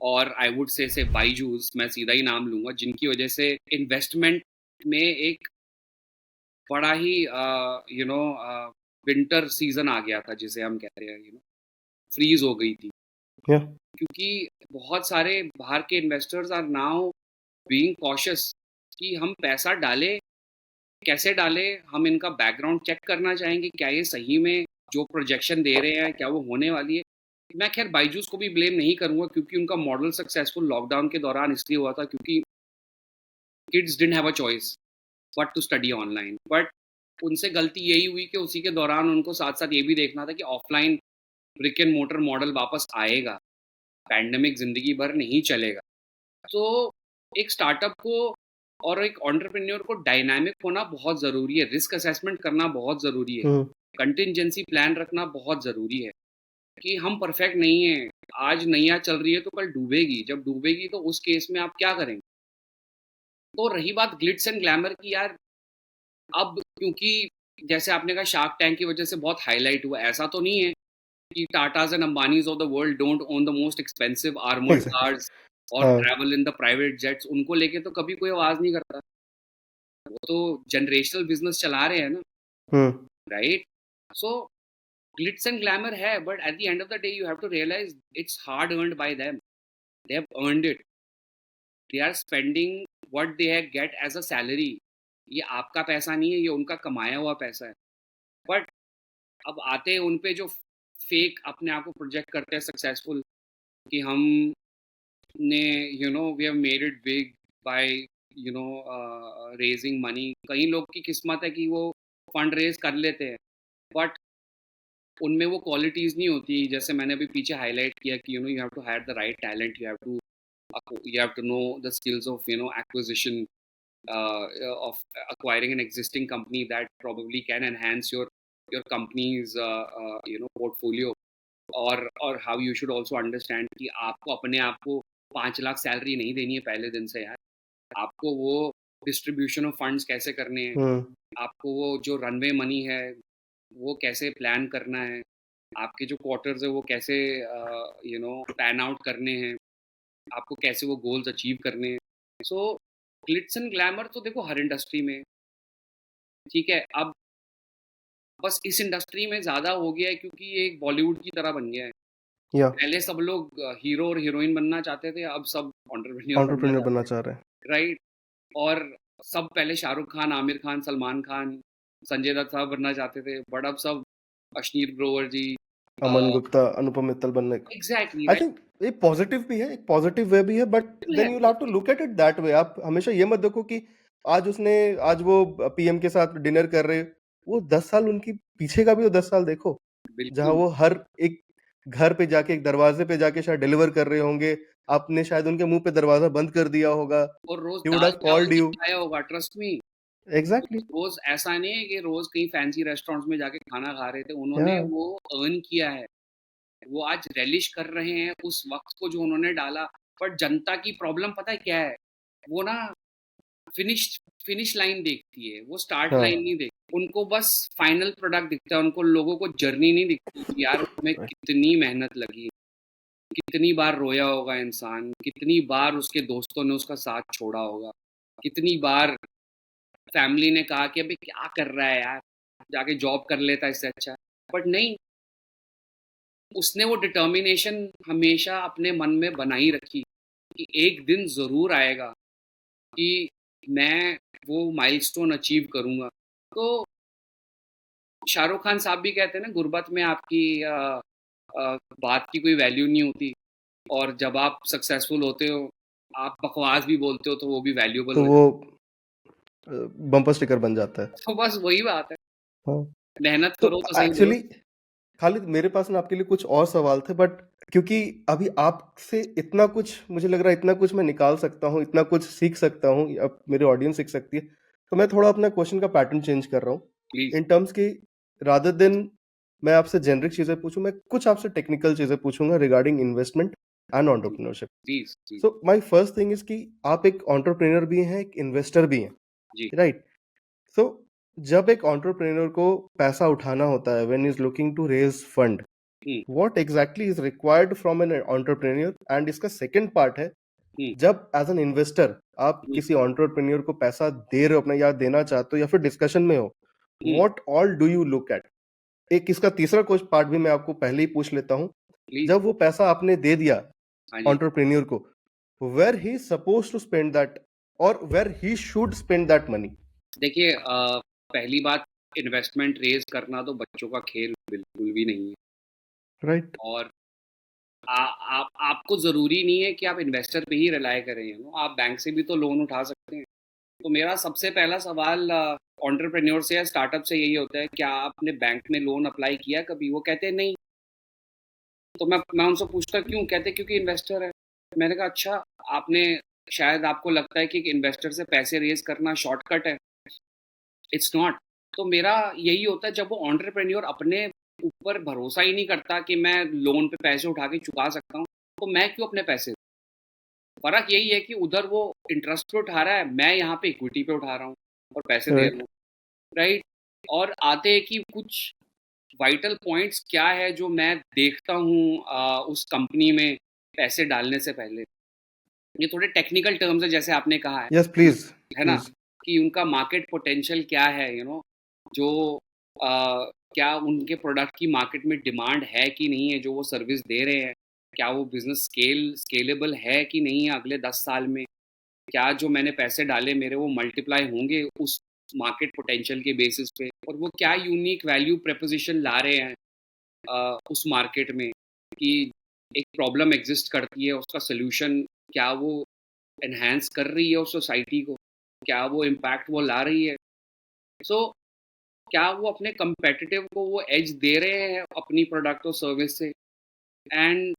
और आई वुड से बाईजूस, मैं सीधा ही नाम लूंगा, जिनकी वजह से इन्वेस्टमेंट में एक बड़ा ही विंटर सीजन आ गया था, जिसे हम कह रहे हैं फ्रीज हो गई थी। या क्योंकि बहुत सारे बाहर के investors are now being cautious कि हम पैसा डालें, कैसे डालें, हम इनका बैकग्राउंड चेक करना चाहेंगे, क्या ये सही में जो प्रोजेक्शन दे रहे हैं क्या वो होने वाली है। मैं खैर बाईजूस को भी ब्लेम नहीं करूंगा, क्योंकि उनका मॉडल सक्सेसफुल लॉकडाउन के दौरान इसलिए हुआ था क्योंकि kids didn't have a choice but to study online. But उनसे गलती यही हुई कि उसी के दौरान उनको साथ साथ ये भी देखना था कि offline brick and motor model वापस आएगा, पैंडेमिक जिंदगी भर नहीं चलेगा। तो एक स्टार्टअप को और एक एंटरप्रेन्योर को डायनामिक होना बहुत ज़रूरी है, रिस्क असेसमेंट करना बहुत ज़रूरी है, हम्म। कंटिजेंसी प्लान रखना बहुत ज़रूरी है कि हम परफेक्ट नहीं हैं। आज नैया चल रही है तो कल डूबेगी, जब डूबेगी तो उस केस में आप क्या करेंगे। तो रही बात ग्लिट्स एंड ग्लैमर की यार, अब क्योंकि जैसे आपने कहा शार्क टैंक की वजह से बहुत हाईलाइट हुआ, ऐसा तो नहीं है कि Tatas and Ambanis of the world don't own the most expensive armoured exactly. Cars और हाँ। Travel in the private jets. उनको लेके तो कभी कोई आवाज नहीं करता, वो तो जनरेशनल बिजनेस चला रहे हैं ना, hmm. Right. So glitz and glamour है, but at the end of the day you have to realize it's hard earned by them, they have earned it, they are spending what they get as a salary. ये आपका पैसा नहीं है, ये उनका कमाया हुआ पैसा है। बट अब आते हैं उन पे जो फेक अपने आप को प्रोजेक्ट करते हैं सक्सेसफुल, कि हम ने we have made it big by raising money. कई लोग की किस्मत है कि वो फंड रेज कर लेते हैं, बट उनमें वो क्वालिटीज़ नहीं होती, जैसे मैंने अभी पीछे हाइलाइट किया कि you have to hire the right talent, you have to know the skills of acquisition, of acquiring an existing company that probably can enhance your company's portfolio, और how you should also understand कि आपको अपने आप को 5 लाख सैलरी नहीं देनी है पहले दिन से यार। आपको वो डिस्ट्रीब्यूशन ऑफ फंड्स कैसे करने हैं, आपको वो जो रनवे मनी है वो कैसे प्लान करना है, आपके जो क्वार्टर्स है वो कैसे पैन आउट करने हैं, आपको कैसे वो गोल्स अचीव करने हैं। सो ग्लिट्स एंड ग्लैमर तो देखो हर इंडस्ट्री में, ठीक है। अब बस इस इंडस्ट्री में ज़्यादा हो गया है क्योंकि ये एक बॉलीवुड की तरह बन गया है। या पहले सब लोग हीरो और हीरोइन बनना चाहते थे, अब सब एंटरप्रेन्योर बनना एंटरप्रेन्योर बनना चाहते चाह रहे हैं। हैं, राइट। और सब पहले शाहरुख खान, आमिर खान, सलमान खान, संजय दत्त साहब बनना चाहते थे, बट अब सब अश्नीर ग्रोवर जी, अमन गुप्ता, अनुपम मित्तल बनने का। Exactly I right. थिंक एक पॉजिटिव भी है, एक पॉजिटिव वे भी है, but then you have to look at it that way. आप हमेशा ये मत देखो कि आज वो पीएम के साथ डिनर कर रहे, वो 10 साल उनकी पीछे का भी वो 10 साल देखो, जहां बिल्कुल। वो हर एक घर पे जाके, एक दरवाजे पे जाके शायद डिलीवर कर रहे होंगे। आपने शायद उनके मुंह पे दरवाजा बंद कर दिया होगा। और रोज ही वुड दाल हैव चावल कॉल्ड नहीं यू। खाया होगा, ट्रस्ट मी। एग्जैक्टली। रोज ऐसा नहीं है कि रोज कहीं फैंसी रेस्टोरेंट्स में जाके खाना खा रहे थे, या उन्होंने वो अर्न किया है, वो आज रेलिश कर रहे हैं उस वक्त को जो उन्होंने डाला। पर जनता की प्रॉब्लम पता है क्या है, वो ना फिनिश फिनिश लाइन देखती है, वो स्टार्ट हाँ लाइन नहीं देखती। उनको बस फाइनल प्रोडक्ट दिखता है, उनको लोगों को जर्नी नहीं दिखती कि यार उसमें कितनी मेहनत लगी, कितनी बार रोया होगा इंसान, कितनी बार उसके दोस्तों ने उसका साथ छोड़ा होगा, कितनी बार फैमिली ने कहा कि अबे क्या कर रहा है यार, जाके जॉब कर लेता इससे अच्छा। बट नहीं, उसने वो डिटर्मिनेशन हमेशा अपने मन में बनाई रखी कि एक दिन ज़रूर आएगा कि मैं वो माइलस्टोन अचीव करूँगा। तो शाहरुख खान साहब भी कहते हैं ना, गुर्बत में आपकी बात की कोई वैल्यू नहीं होती, और जब आप सक्सेसफुल होते हो, आप बकवास भी बोलते हो तो वो भी वैल्यूबल तो हो वो जाता बम्पर स्टिकर बन जाता है। है। तो बस वही बात है, हाँ। मेहनत तो करो तो सही जरूर। एक्चुअली खालिद, मेरे पास ना आपके लिए कुछ और सवाल थे, बट क्योंकि अभी आपसे इतना कुछ मुझे लग रहा है, इतना कुछ मैं निकाल सकता हूँ, इतना कुछ सीख सकता हूँ, अब मेरी ऑडियंस सीख सकती है, तो मैं थोड़ा अपना क्वेश्चन का पैटर्न चेंज कर रहा हूँ प्लीज इन टर्म्स की। रादर देन मैं आपसे जेनरिक चीजें पूछूं, मैं कुछ आपसे टेक्निकल चीजें पूछूंगा regarding investment and entrepreneurship. Please please. So my first thing is कि आप एक एंटरप्रेन्योर भी हैं, एक इन्वेस्टर भी हैं, जी। राइट? सो जब एक एंटरप्रेन्योर को पैसा उठाना होता है, when is looking to raise fund, hmm, what exactly is required from an entrepreneur? And इसका सेकंड पार्ट है, हम्म, जब एज एन इन्वेस्टर आप हम्म, किसी एंटरप्रेन्योर को पैसा दे रहे हो अपना, या देना चाहते हो, या फिर डिस्कशन में हो, hmm, what all do you look at? एक इसका तीसरा कुछ पार्ट भी मैं आपको पहले ही पूछ लेता हूँ। प्लीज। जब वो पैसा आपने दे दिया हाँ जी। एंटरप्रेन्योर को, where he is suppose to spend that, और where he should spend that money? देखिए, पहली बात, इन्वेस्टमेंट रेज करना तो बच्चों का खेल बिल्कुल भी नहीं है। राइट। और आपको ज़रूरी नहीं है कि आप इन्वेस्टर पे ही रिलाय करें, आप बैंक से भी तो लोन उठा सकते हैं। तो मेरा सबसे पहला सवाल एंटरप्रेन्योर से या स्टार्टअप से यही होता है, क्या आपने बैंक में लोन अप्लाई किया कभी? वो कहते हैं नहीं। तो मैं उनसे पूछता क्यों? कहते क्योंकि इन्वेस्टर है। मैंने कहा अच्छा, आपने, शायद आपको लगता है कि एक इन्वेस्टर से पैसे रेज करना शॉर्टकट है। It's not. तो मेरा यही होता है, जब वो एंटरप्रेन्योर अपने ऊपर भरोसा ही नहीं करता कि मैं लोन पे पैसे उठा के चुका सकता हूँ, तो मैं क्यों अपने पैसे। फर्क यही है कि उधर वो इंटरेस्ट पे उठा रहा है, मैं यहाँ पे इक्विटी पे उठा रहा हूँ और पैसे दे रहा राइट। हूँ, राइट। और आते हैं कि कुछ वाइटल पॉइंट्स क्या है जो मैं देखता हूँ उस कंपनी में पैसे डालने से पहले। ये थोड़े टेक्निकल टर्म्स है, जैसे आपने कहा यस प्लीज। है ना, प्लीज। कि उनका मार्केट पोटेंशियल क्या है, जो क्या उनके प्रोडक्ट की मार्केट में डिमांड है कि नहीं है, जो वो सर्विस दे रहे हैं, क्या वो बिजनेस स्केलेबल है कि नहीं है अगले 10 साल में, क्या जो मैंने पैसे डाले मेरे वो मल्टीप्लाई होंगे उस मार्केट पोटेंशियल के बेसिस पे, और वो क्या यूनिक वैल्यू प्रपोजिशन ला रहे हैं उस मार्केट में, कि एक प्रॉब्लम एग्जिस्ट करती है, उसका सोल्यूशन क्या वो एनहांस कर रही है उस सोसाइटी को, क्या वो इम्पैक्ट वो ला रही है। सो क्या वो अपने कंपेटिटिव को वो एज दे रहे हैं अपनी प्रोडक्ट और सर्विस से। एंड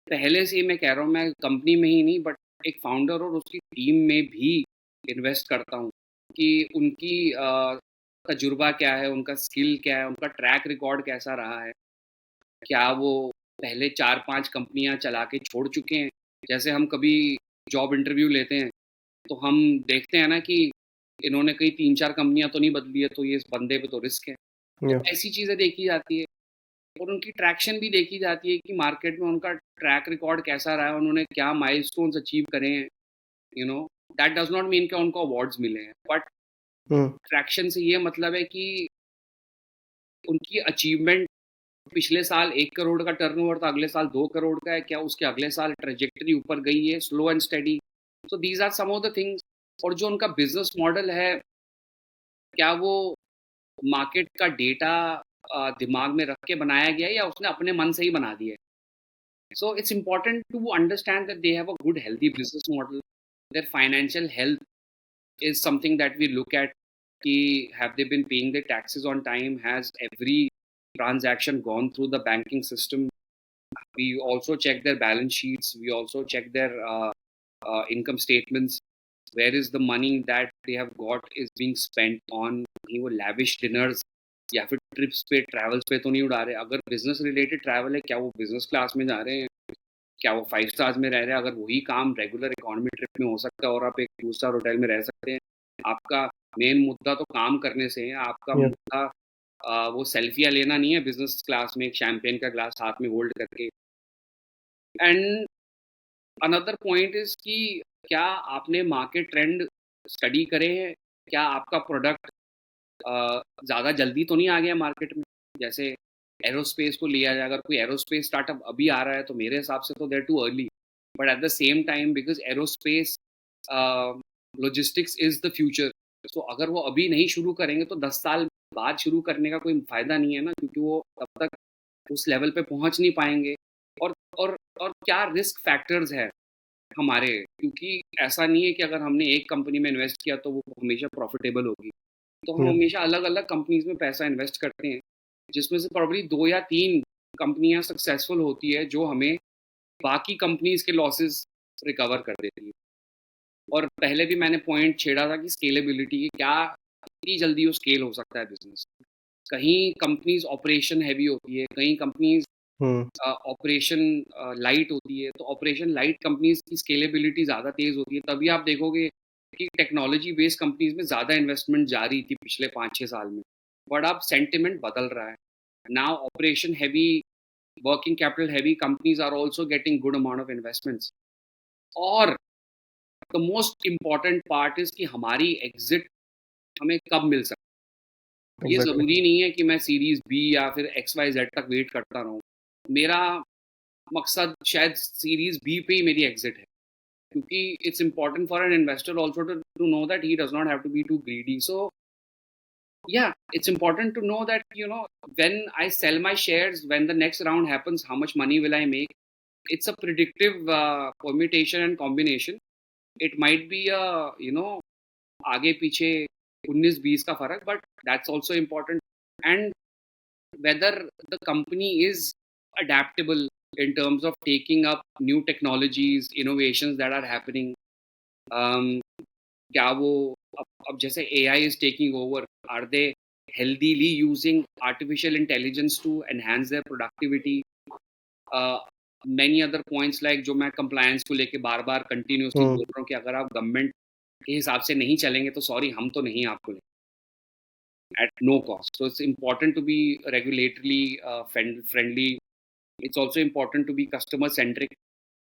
पहले से ही मैं कह रहा हूँ, मैं कंपनी में ही नहीं बट एक फाउंडर और उसकी टीम में भी इन्वेस्ट करता हूँ कि उनकी तजुर्बा क्या है, उनका स्किल क्या है, उनका ट्रैक रिकॉर्ड कैसा रहा है, क्या वो पहले 4-5 कंपनियाँ चला के छोड़ चुके हैं। जैसे हम कभी जॉब इंटरव्यू लेते हैं, तो हम देखते हैं ना कि इन्होंने कहीं 3-4 कंपनियाँ तो नहीं बदली है, तो ये इस बंदे पे तो रिस्क है। तो Yeah. ऐसी चीज़ें देखी जाती है और उनकी ट्रैक्शन भी देखी जाती है कि मार्केट में उनका ट्रैक रिकॉर्ड कैसा रहा है, उन्होंने क्या माइलस्टोन्स अचीव करे हैं, you know. That does not mean कि उनको अवार्ड्स मिले हैं, बट Hmm. ट्रैक्शन से ये मतलब है कि उनकी अचीवमेंट पिछले साल 1 करोड़ का टर्नओवर था, अगले साल 2 करोड़ का है, क्या उसके अगले साल ट्रैजेक्टरी ऊपर गई है, slow and steady. So these are some of the things. और जो उनका बिज़नेस मॉडल है, क्या वो मार्केट का डेटा दिमाग में रख के बनाया गया है या उसने अपने मन से ही बना दिया है? So it's important to understand that they have a good, healthy business model. Their financial health is something that we look at. Ki have they been paying their taxes on time? Has every transaction gone through the banking system? We also check their balance sheets. We also check their income statements. Where is the money that they have got is being spent on? कहीं वो lavish dinners या फिर ट्रिप्स पे, ट्रैवल्स पे तो नहीं उड़ा रहे। अगर बिजनेस रिलेटेड ट्रैवल है, क्या वो बिजनेस क्लास में जा रहे हैं, क्या वो 5 स्टार्स में रह रहे हैं? अगर वही काम रेगुलर इकोनॉमी ट्रिप में हो सकता है और आप एक 2 स्टार होटल में रह सकते हैं, आपका मेन मुद्दा तो काम करने से है। आपका Yeah. मुद्दा वो सेल्फियाँ लेना नहीं है बिज़नेस क्लास में एक शैंपेन का ग्लास हाथ में होल्ड करके। एंड अनदर पॉइंट इज़ कि क्या आपने मार्केट ट्रेंड स्टडी करे हैं? क्या आपका प्रोडक्ट ज़्यादा जल्दी तो नहीं आ गया मार्केट में? जैसे एरोस्पेस को लिया जाए, अगर कोई एरोस्पेस स्टार्टअप अभी आ रहा है तो मेरे हिसाब से तो they are too early. But at the same time because aerospace logistics is the future. So अगर वो अभी नहीं शुरू करेंगे तो 10 साल बाद शुरू करने का कोई फ़ायदा नहीं है ना, क्योंकि वो तब तक उस लेवल पे पहुँच नहीं पाएँगे। और और क्या रिस्क फैक्टर्स है हमारे, क्योंकि ऐसा नहीं है कि अगर हमने एक कंपनी में इन्वेस्ट किया तो वो हमेशा प्रॉफ़िटेबल होगी। तो हम Yeah. हमेशा अलग-अलग कंपनीज़ में पैसा इन्वेस्ट करते हैं, जिसमें से प्रोबेबली 2 या 3 कंपनियाँ सक्सेसफुल होती है, जो हमें बाकी कंपनीज़ के लॉसेस रिकवर कर देती है। और पहले भी मैंने पॉइंट छेड़ा था कि स्केलेबिलिटी की, क्या कितनी जल्दी वो स्केल हो सकता है बिज़नेस। कहीं कंपनीज़ ऑपरेशन हेवी होती है, कहीं कंपनीज़ Hmm. ऑपरेशन लाइट होती है। तो ऑपरेशन लाइट कंपनीज़ की स्केलेबिलिटी ज़्यादा तेज़ होती है। तभी आप देखोगे कि टेक्नोलॉजी बेस्ड कंपनीज़ में ज़्यादा इन्वेस्टमेंट जा रही थी पिछले 5-6 साल में। बट अब सेंटिमेंट बदल रहा है। Now operation heavy, working capital heavy companies are also getting good amount of investments. और the most important part is कि हमारी एग्ज़िट हमें कब मिल सकती है। ये Exactly. ज़रूरी नहीं है कि मैं सीरीज़ बी या फिर एक्स, वाई, ज़ेड तक वेट करता रहूँ। मेरा मकसद शायद सीरीज़ बी पे ही मेरी एग्ज़िट है। क्योंकि it's important for an investor also to know that he does not have to be too greedy. So yeah, it's important to know that, when I sell my shares, when the next round happens, how much money will I make? It's a predictive permutation and combination. It might be आगे पीछे 19-20 का फर्क, but that's also important. And whether the company is adaptable in terms of taking up new technologies, innovations that are happening. Um, क्या वो अब जैसे AI is taking over, are they healthily using artificial intelligence to enhance their productivity? Many other points like जो मैं कंप्लायंस को लेके बार बार कंटिन्यूसली Hmm. बोल रहा हूँ कि अगर आप गवर्नमेंट के हिसाब से नहीं चलेंगे तो सॉरी, हम तो नहीं आपको लेंगे at no cost. So it's important to be regulatorily friendly. It's also important to be customer centric,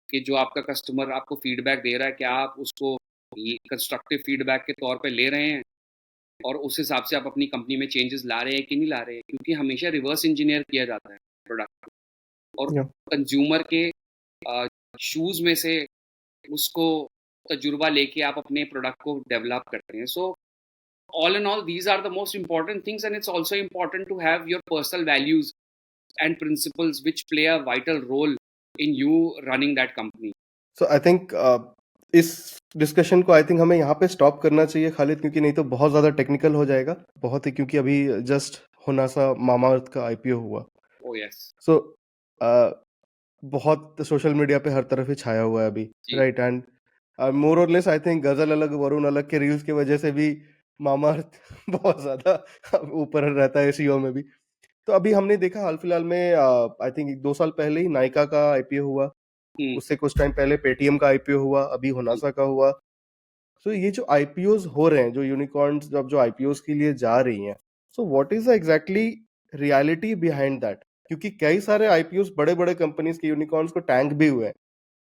कि जो आपका कस्टमर आपको फीडबैक दे रहा है, क्या आप उसको कंस्ट्रक्टिव फीडबैक के तौर पे ले रहे हैं और उस हिसाब से आप अपनी कंपनी में चेंजेस ला रहे हैं कि नहीं ला रहे हैं। क्योंकि हमेशा रिवर्स इंजीनियर किया जाता है प्रोडक्ट, और Yeah. कंज्यूमर के शूज़ में से उसको तजुर्बा लेके आप अपने प्रोडक्ट को डेवलप करते हैं। So all in all these are the most important things, and it's also important to have your personal values and principles which play a vital role in you running that company. So I think इस डिस्कशन को आई थिंक हमें यहाँ पे स्टॉप करना चाहिए खालिद, क्योंकि नहीं तो बहुत ज़्यादा टेक्निकल हो जाएगा बहुत ही, क्योंकि अभी जस्ट होनासा मामाअर्थ का आईपीओ हुआ। ओ यस सो बहुत सोशल मीडिया पे हर तरफ ही छाया हुआ है अभी, जी राइट? एंड मोर और लेस आई थिंक गजल अलग वरुण अलग के रील्स की वजह से भी मामाअर्थ बहुत ज्यादा ऊपर रहता है सीईओ में भी। तो अभी हमने देखा हाल फिलहाल में, आई थिंक 2 साल पहले ही नायका का आईपीओ हुआ, हम्म उससे कुछ टाइम पहले पेटीएम का आईपीओ हुआ, अभी जी होनासा का हुआ। सो ये जो आईपीओज हो रहे हैं, जो यूनिकॉर्न्स जब जो आईपीओज के लिए जा रही हैं, so what is the exactly reality behind that? क्योंकि कई सारे आईपीओज बड़े बड़े कंपनीज के यूनिकॉर्न्स को टैंक भी हुए हैं,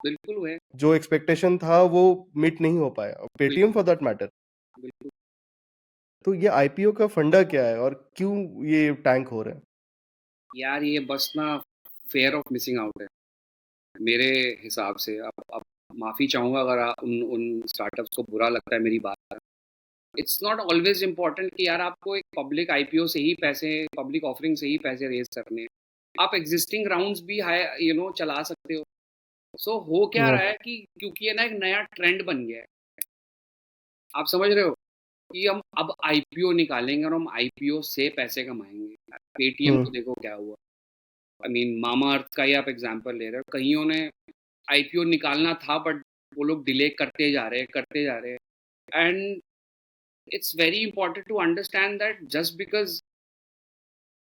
बिल्कुल हुए जो एक्सपेक्टेशन था वो मीट नहीं हो पाया, पेटीएम बिल्कुल फॉर दैट मैटर। बिल्कुल तो ये आईपीओ का फंडा क्या है और क्यों ये टैंक हो रहे हैं? यार ये बस ना फेयर ऑफ मिसिंग आउट है मेरे हिसाब से। अब माफ़ी चाहूँगा अगर उन उन स्टार्टअप्स को बुरा लगता है मेरी बात। इट्स नॉट ऑलवेज इम्पोर्टेंट कि यार आपको एक पब्लिक आईपीओ से ही पैसे, पब्लिक ऑफरिंग से ही पैसे रेज करने हैं। आप एग्जिस्टिंग राउंड्स भी हाई चला सकते हो। सो हो क्या Yeah. रहा है कि क्योंकि ये ना एक नया ट्रेंड बन गया है, आप समझ रहे हो कि हम अब आईपीओ निकालेंगे और हम आईपीओ से पैसे कमाएंगे। पेटीएम हम्म को देखो क्या हुआ। आई मीन मामा अर्थ का ही आप एग्जांपल ले रहे हो, कईयों ने आईपीओ निकालना था बट वो लोग डिले करते जा रहे हैं। And it's very important to understand that just because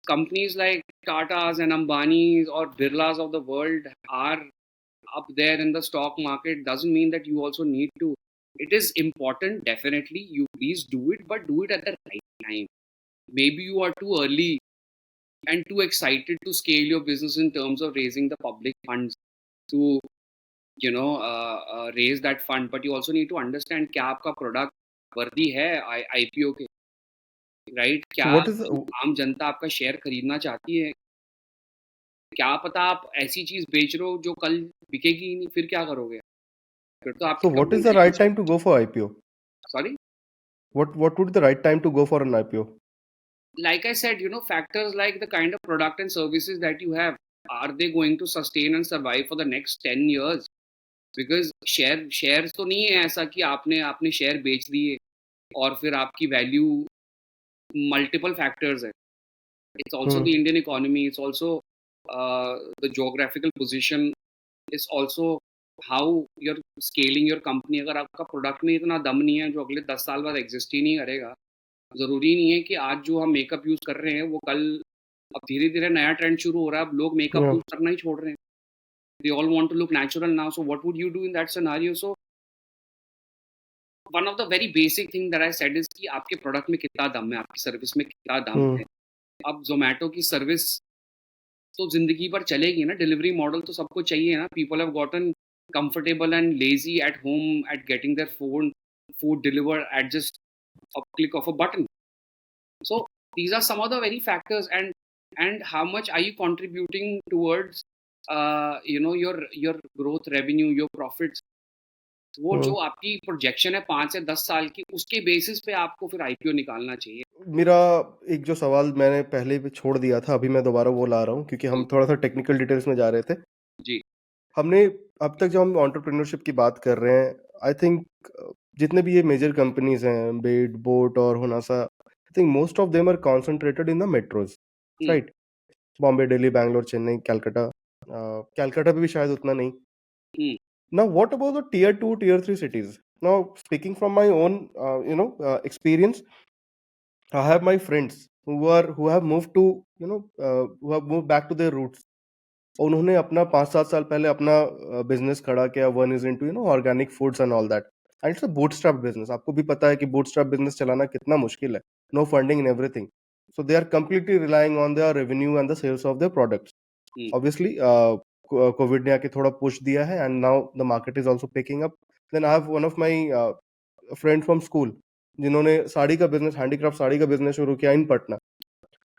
companies like Tata's and Ambani's or Birla's of the world are up there in the stock market doesn't mean that you also need to. It is important, definitely. You please do it, but do it at the right time. Maybe you are too early and too excited to scale your business in terms of raising the public funds to raise that fund. But you also need to understand क्या आपका product वर्दी है IPO के, राइट? क्या सो व्हाट इज आम जनता आपका शेयर खरीदना चाहती है? क्या पता आप ऐसी चीज बेच रहे हो जो कल बिकेगी ही नहीं, फिर क्या करोगे? फिर तो सो आपकी व्हाट कंपनी इज द जाएगी। Right time to go for IPO? Sorry, What would the right time to go for an IPO? like I said, factors like the kind of product and services that you have, are they going to sustain and survive for the next 10 years? Because shares तो नहीं है ऐसा कि आपने आपने शेयर बेच दिए और फिर आपकी वैल्यू, मल्टीपल फैक्टर्स है। It's also Hmm. the Indian economy. It's also the geographical position. It's also how you're scaling your company. अगर आपका प्रोडक्ट में इतना दम नहीं है जो अगले 10 साल बाद एग्जिस्ट ही नहीं करेगा, ज़रूरी नहीं है कि आज जो हम मेकअप यूज़ कर रहे हैं वो कल, अब धीरे धीरे नया ट्रेंड शुरू हो रहा है, अब लोग मेकअप Yeah. यूज़ करना ही छोड़ रहे हैं। They all want to look natural now. So what would you do in that scenario? So one of the very basic thing that I said is कि आपके प्रोडक्ट में कितना दम है, आपकी सर्विस में कितना दम Hmm. है। अब जोमेटो की सर्विस तो जिंदगी भर चलेगी ना, डिलीवरी मॉडल तो सबको चाहिए ना। People have gotten comfortable and lazy at home at getting their food delivered eight just a click of a button. So these are some of the very factors, and how much are you contributing towards your growth, revenue, your profits? वो Hmm. जो आपकी प्रोजेक्शन है 5 से 10 साल की, उसके बेसिस पे आपको फिर आईपीओ निकालना चाहिए। मेरा एक जो सवाल मैंने पहले भी छोड़ दिया था, अभी मैं दोबारा वो ला रहा हूँ, क्योंकि हम जी थोड़ा सा टेक्निकल डिटेल्स में जा रहे थे। जी हमने अब तक जब हम एंटरप्रेन्योरशिप की बात कर रहे हैं, आई थिंक जितने भी ये मेजर कंपनीज हैं, बेट, बोट और Honasa, I think most of them are concentrated in the metros, hmm right? Bombay, Delhi, Bangalore, Chennai, Calcutta. Calcutta भी शायद उतना नहीं। हम्म Now, what about the tier 2, tier 3 cities? Now, speaking from my own, experience, I have my friends who have moved to, who have moved back to their roots. उन्होंने अपना 5-7 साल पहले अपना बिजनेस खड़ा किया, one is into organic foods and all that, and it's a bootstrap business. आपको भी पता है कि बूटस्ट्रैप बिजनेस चलाना कितना मुश्किल है, no funding in everything. So they are completely relying on their revenue and the sales of their products. Hmm Obviously, Covid ने आके थोड़ा पुश दिया है, and now the market is also picking up. Then I have one of my friend from school, जिन्होंने साड़ी का बिजनेस, हैंडीक्राफ्ट साड़ी का बिजनेस शुरू किया in Patna.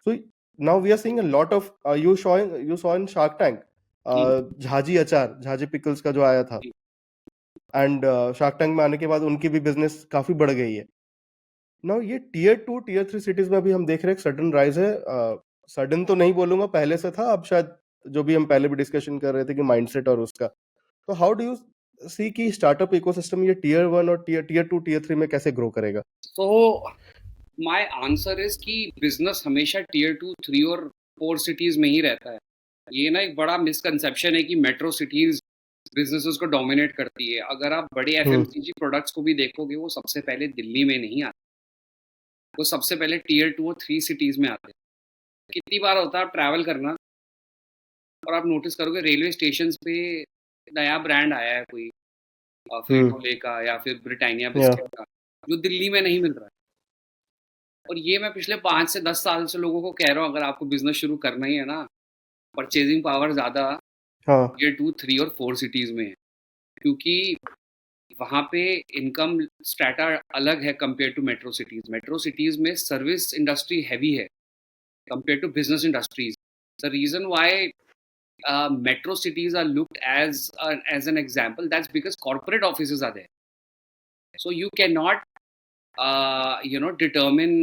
So now we are seeing a lot of, you saw in Shark Tank, hmm Jhaji Achar, Jhaji pickles का जो आया था, जी एंड शार्क टैंक में आने के बाद उनकी भी बिजनेस काफी बढ़ गई है। नाउ ये टियर 2, टियर 3 सिटीज में भी हम देख रहे हैं सडन राइज है। सडन तो नहीं बोलूंगा, पहले से था, अब शायद जो भी हम पहले भी डिस्कशन कर रहे थे कि माइंडसेट और उसका। तो हाउ डू यू सी कि स्टार्टअप इकोसिस्टम ये टियर 1 और टियर 2 टियर 3 में कैसे ग्रो करेगा? So my answer is कि बिजनेस हमेशा टियर 2, 3 और 4 सिटीज में ही रहता है। ये ना एक बड़ा मिसकंसेप्शन है कि मेट्रो सिटीज बिजनेसेस को डोमिनेट करती है। अगर आप बड़े एफएमसीजी प्रोडक्ट्स को भी देखोगे, वो सबसे पहले दिल्ली में नहीं आते, वो सबसे पहले टियर 2 और 3 सिटीज में आते हैं। कितनी बार होता है आप ट्रैवल करना और आप नोटिस करोगे रेलवे स्टेशन पे नया ब्रांड आया है कोई, फ्रीटोले का या फिर ब्रिटानिया बिस्किट का, जो दिल्ली में नहीं मिल रहा है। और ये मैं पिछले 5 से 10 साल से लोगों को कह रहा हूँ, अगर आपको बिजनेस शुरू करना ही है ना, परचेजिंग पावर ज़्यादा टियर 2, 3 और 4 सिटीज़ में है, क्योंकि वहाँ पे इनकम स्ट्रैटा अलग है compare to metro cities. Metro cities में सर्विस इंडस्ट्री हैवी है compare to business industries. The reason why metro cities are looked as an example, that's because corporate offices are there, so you cannot determine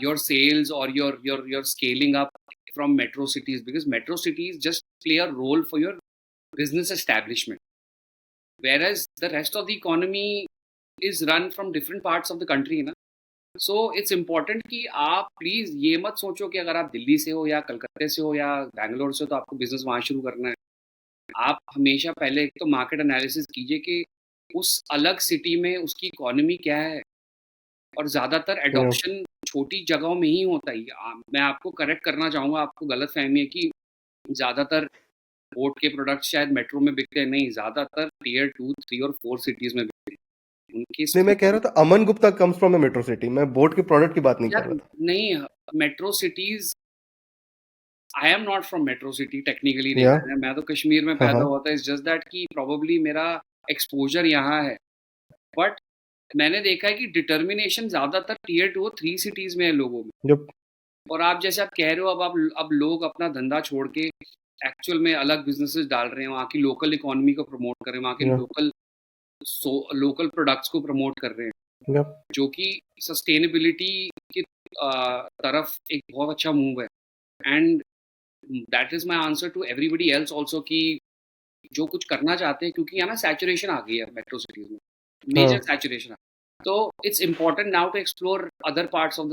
your sales or your scaling up from metro cities, because metro cities just play a role for your business establishment, whereas the rest of the economy is run from different parts of the country na. So it's important कि आप प्लीज़ ये मत सोचो कि अगर आप दिल्ली से हो या कलकत्ते से हो या बैंगलोर से हो तो आपको बिजनेस वहाँ शुरू करना है। आप हमेशा पहले एक तो मार्केट एनालिसिस कीजिए कि उस अलग सिटी में उसकी इकोनॉमी क्या है, और ज़्यादातर एडॉप्शन छोटी जगहों में ही होता है। मैं आपको करेक्ट करना चाहूँगा, आपको गलत फहमी है कि ज़्यादातर बोट के प्रोडक्ट्स शायद मेट्रो में बिकते हैं, नहीं, ज़्यादातर टियर 2, 3 और 4 सिटीज़ में बिकते हैं। नहीं, मैं कह रहा था Aman Gupta comes from a metro city, मैं बोट के प्रोडक्ट की बात नहीं कर रहा था। नहीं, metro cities, I am not from metro city technically, नहीं, मैं तो कश्मीर में पैदा हुआ था। इट्स जस्ट दैट कि प्रोबेबली मेरा एक्सपोजर यहाँ है, बट मैंने देखा है कि डिटर्मिनेशन ज्यादातर टियर 2 और 3 सिटीज में है लोगों में। और आप जैसे आप कह रहे हो, अब लोग अपना धंधा छोड़ के एक्चुअल में अलग बिजनेसेस डाल रहे हैं, वहाँ की लोकल इकोनॉमी को प्रमोट कर रहे हैं, वहाँ के लोकल प्रोडक्ट्स को प्रमोट कर रहे हैं, जो कि सस्टेनेबिलिटी की तरफ एक बहुत अच्छा मूव है। And that is my answer to everybody else also कि जो कुछ करना चाहते हैं, क्योंकि यहाँ ना सैचुरेशन आ गई है मेट्रो सिटीज में, मेजर सैचुरेशन। तो it's important now to explore other parts of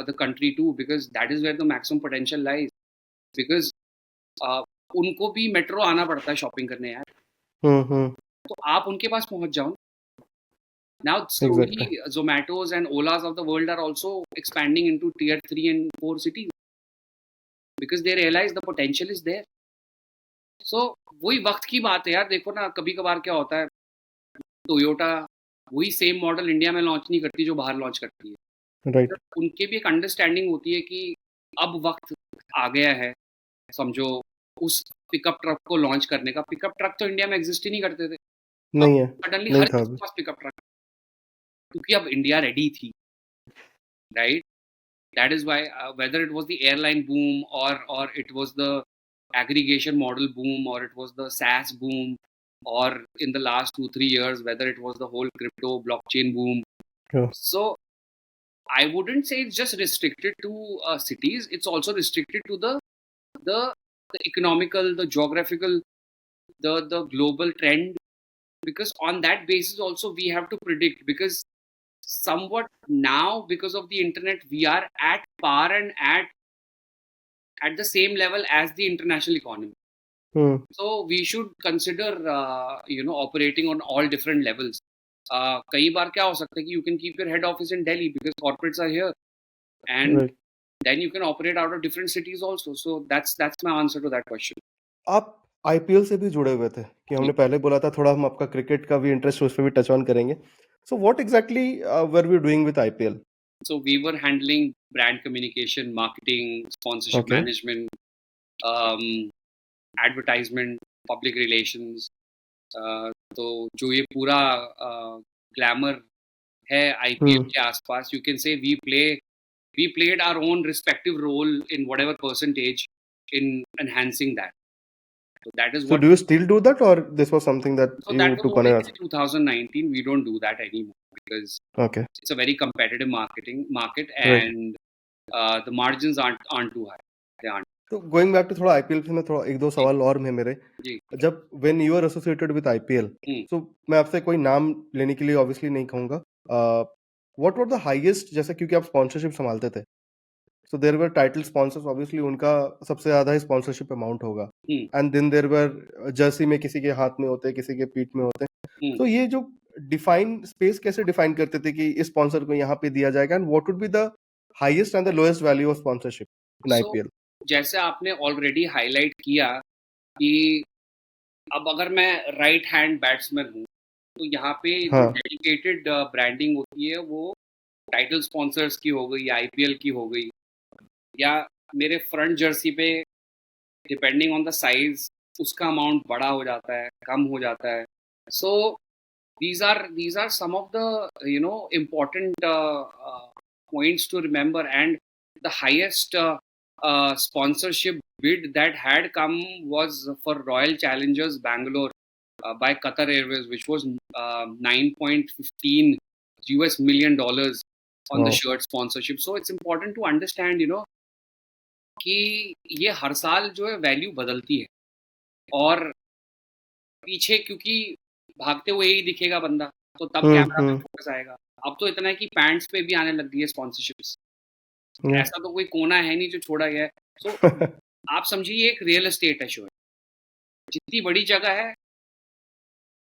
the country too, because that is where the maximum potential lies, because उनको भी मेट्रो आना पड़ता है शॉपिंग करने यार, तो आप उनके पास पहुंच जाओ। Now slowly Zomatos and Olas of the world are also expanding into tier 3 and 4 cities because they realize the potential is there. So वही वक्त की बात है यार। देखो ना, कभी कभार क्या होता है, टोयोटा वही सेम मॉडल इंडिया में लॉन्च नहीं करती जो बाहर लॉन्च करती है, राइट। उनकी भी एक अंडरस्टैंडिंग होती है कि अब वक्त आ गया है, समझो, उस पिकअप ट्रक को लॉन्च करने का। पिकअप ट्रक तो इंडिया में एग्जिस्ट ही नहीं करते थे, नहीं है, सडनली हर किसी के पास पिकअप ट्रक, क्योंकि अब इंडिया रेडी थी, right. That is why whether it was the airline boom और it was the aggregation model boom, or it was the SaaS boom, or in the last 2-3 years whether it was the whole crypto blockchain boom. So I wouldn't say it's just restricted to cities, it's also restricted to the economical, the geographical, the global trend, because on that basis also we have to predict, because somewhat now because of the internet we are at par and at the same level as the international economy. So we should consider operating on all different levels. कई बार क्या हो सकता है कि you can keep your head office in Delhi because corporates are here, and then you can operate out of different cities also. So that's my answer to that question. आप IPL से भी जुड़े हुए थे कि हमने पहले बोला था थोड़ा हम आपका क्रिकेट का भी इंटरेस्ट उस पे भी टच ऑन करेंगे। So what exactly were we doing with IPL? So we were handling brand communication, marketing, sponsorship management, advertisement, public relations. तो जो ये पूरा ग्लैमर है IPL के आसपास, you can say we played our own respective role in whatever percentage in enhancing that. So that is what. So do you still do that, or this was something that you took on? In 2019, we don't do that anymore because it's a very competitive market, and the margins aren't too high. They aren't. तो गोइंग बैक टू थोड़ा आईपीएल से मैं थोड़ा एक दो जी सवाल और हैं मेरे। जी जब when you are associated with IPL, hmm so मैं आपसे कोई नाम लेने के लिए ऑब्वियसली नहीं कहूंगा, व्हाट वर द हाईएस्ट, जैसे क्योंकि आप स्पॉन्सरशिप संभालते थे, so there were title sponsors, obviously उनका सबसे ज्यादा ही स्पॉन्सरशिप अमाउंट होगा, hmm and then there were jersey में किसी के हाथ में होते, किसी के पीठ में होते। हम्म तो ये जो डिफाइन स्पेस कैसे डिफाइन करते थे कि इस स्पॉन्सर को यहाँ पे दिया जाएगा, and what would be the highest and the lowest value of sponsorship in so IPL? जैसे आपने ऑलरेडी हाईलाइट किया कि अब अगर मैं राइट हैंड बैट्समैन हूँ तो यहाँ पे जो हाँ। डेडिकेटेड ब्रांडिंग होती है वो टाइटल स्पॉन्सर्स की हो गई, आईपीएल की हो गई, या मेरे फ्रंट जर्सी पे डिपेंडिंग ऑन द साइज उसका अमाउंट बड़ा हो जाता है, कम हो जाता है. सो these are some of the important points to remember. And the highest sponsorship bid that had come was for Royal Challengers Bangalore by Qatar Airways, which was 9.15 US million dollars on the Wow. shirt sponsorship. So it's important to understand, कि ये हर साल जो है वैल्यू बदलती है, और पीछे क्योंकि भागते हुए ही दिखेगा बंदा, तो तब कैमरा पे फोकस आएगा. अब तो इतना है कि पैंट्स पे भी आने लग गई है स्पॉन्सरशिप्स. ऐसा तो कोई कोना है नहीं जो छोड़ा गया है. सो आप समझिए एक रियल एस्टेट है शो. जितनी बड़ी जगह है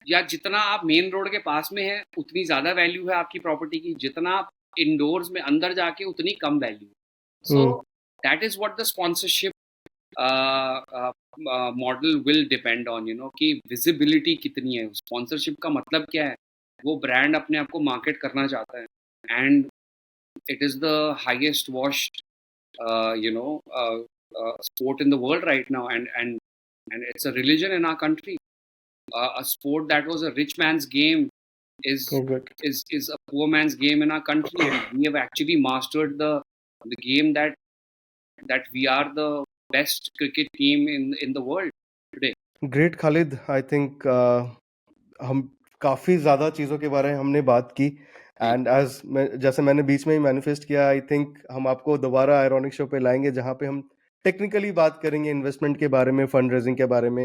या जितना आप मेन रोड के पास में है उतनी ज्यादा वैल्यू है आपकी प्रॉपर्टी की, जितना आप इंडोर्स में अंदर जाके उतनी कम वैल्यू है. So that is what the sponsorship model will depend on, कि विजिबिलिटी कितनी है. स्पॉन्सरशिप का मतलब क्या है? वो ब्रांड अपने आप को मार्केट करना चाहता है, and it is the highest watched sport in the world right now, and it's a religion in our country. A sport that was a rich man's game is Exactly. is a poor man's game in our country, and we have actually mastered the game that we are the best cricket team in the world today. Great Khalid, I think हम काफ़ी ज़्यादा चीज़ों के बारे में हमने बात की, जी एंड एज जैसे मैंने बीच में ही मैनिफेस्ट किया, आई थिंक हम आपको दोबारा आयरॉनिक शो पे लाएंगे जहाँ पे हम टेक्निकली बात करेंगे इन्वेस्टमेंट के बारे में, फंड रेजिंग के बारे में.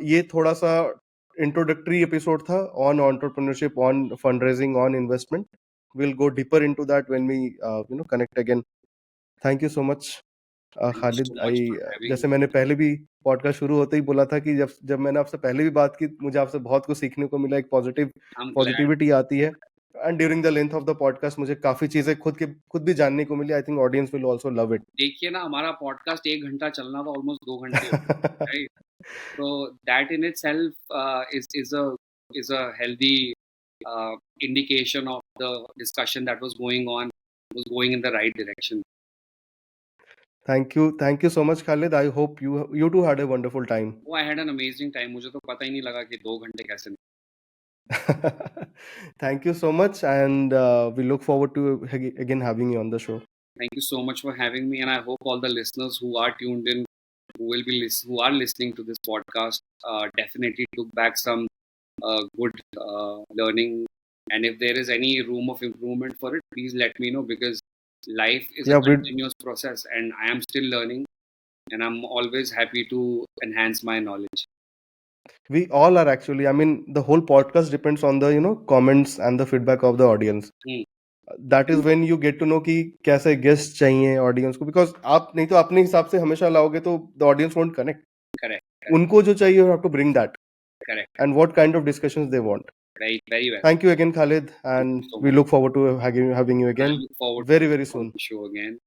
ये थोड़ा सा इंट्रोडक्टरी एपिसोड था on entrepreneurship, on fund raising, on investment. Will go deeper into that when we connect again. Thank you so much thank you Khalid. so much I for having जैसे me. मैंने पहले भी पॉडकास्ट शुरू होते ही बोला था कि जब जब मैंने आपसे पहले भी बात की, मुझे आपसे बहुत कुछ सीखने को मिला, एक I'm glad. पॉजिटिविटी आती है, and during the length of the podcast मुझे काफी चीजें खुद भी जानने को मिली. I think audience will also love it. देखिए ना, हमारा पॉडकास्ट 1 घंटा चलना था, ऑलमोस्ट 2 घंटे हो गए, right? So that in itself is a healthy indication of the discussion that was going on, was going in the right direction. Thank you so much Khalid. I hope you too had a wonderful time. Oh, I had an amazing time. मुझे तो पता ही नहीं लगा कि 2 घंटे कैसे निकले. Thank you so much, and we look forward to again having you on the show. Thank you so much for having me, and I hope all the listeners who are tuned in, who are listening to this podcast, definitely took back some good learning. And if there is any room of improvement for it, please let me know, because life is a Yeah, continuous process, and I am still learning, and I'm always happy to enhance my knowledge. we all are actually. I mean, the whole podcast depends on the comments and the feedback of the audience. Hmm. That is when you get to know कि कैसे गेस्ट चाहिए ऑडियंस को, बिकॉज आप नहीं तो अपने हिसाब से हमेशा लाओगे तो the audience won't connect. Correct. उनको जो चाहिए you have to bring that, Correct. And what kind of discussions they want. Very, very well. Thank you again Khalid, Thank and you so we much. Look forward to having you I again look forward very to soon. the show again.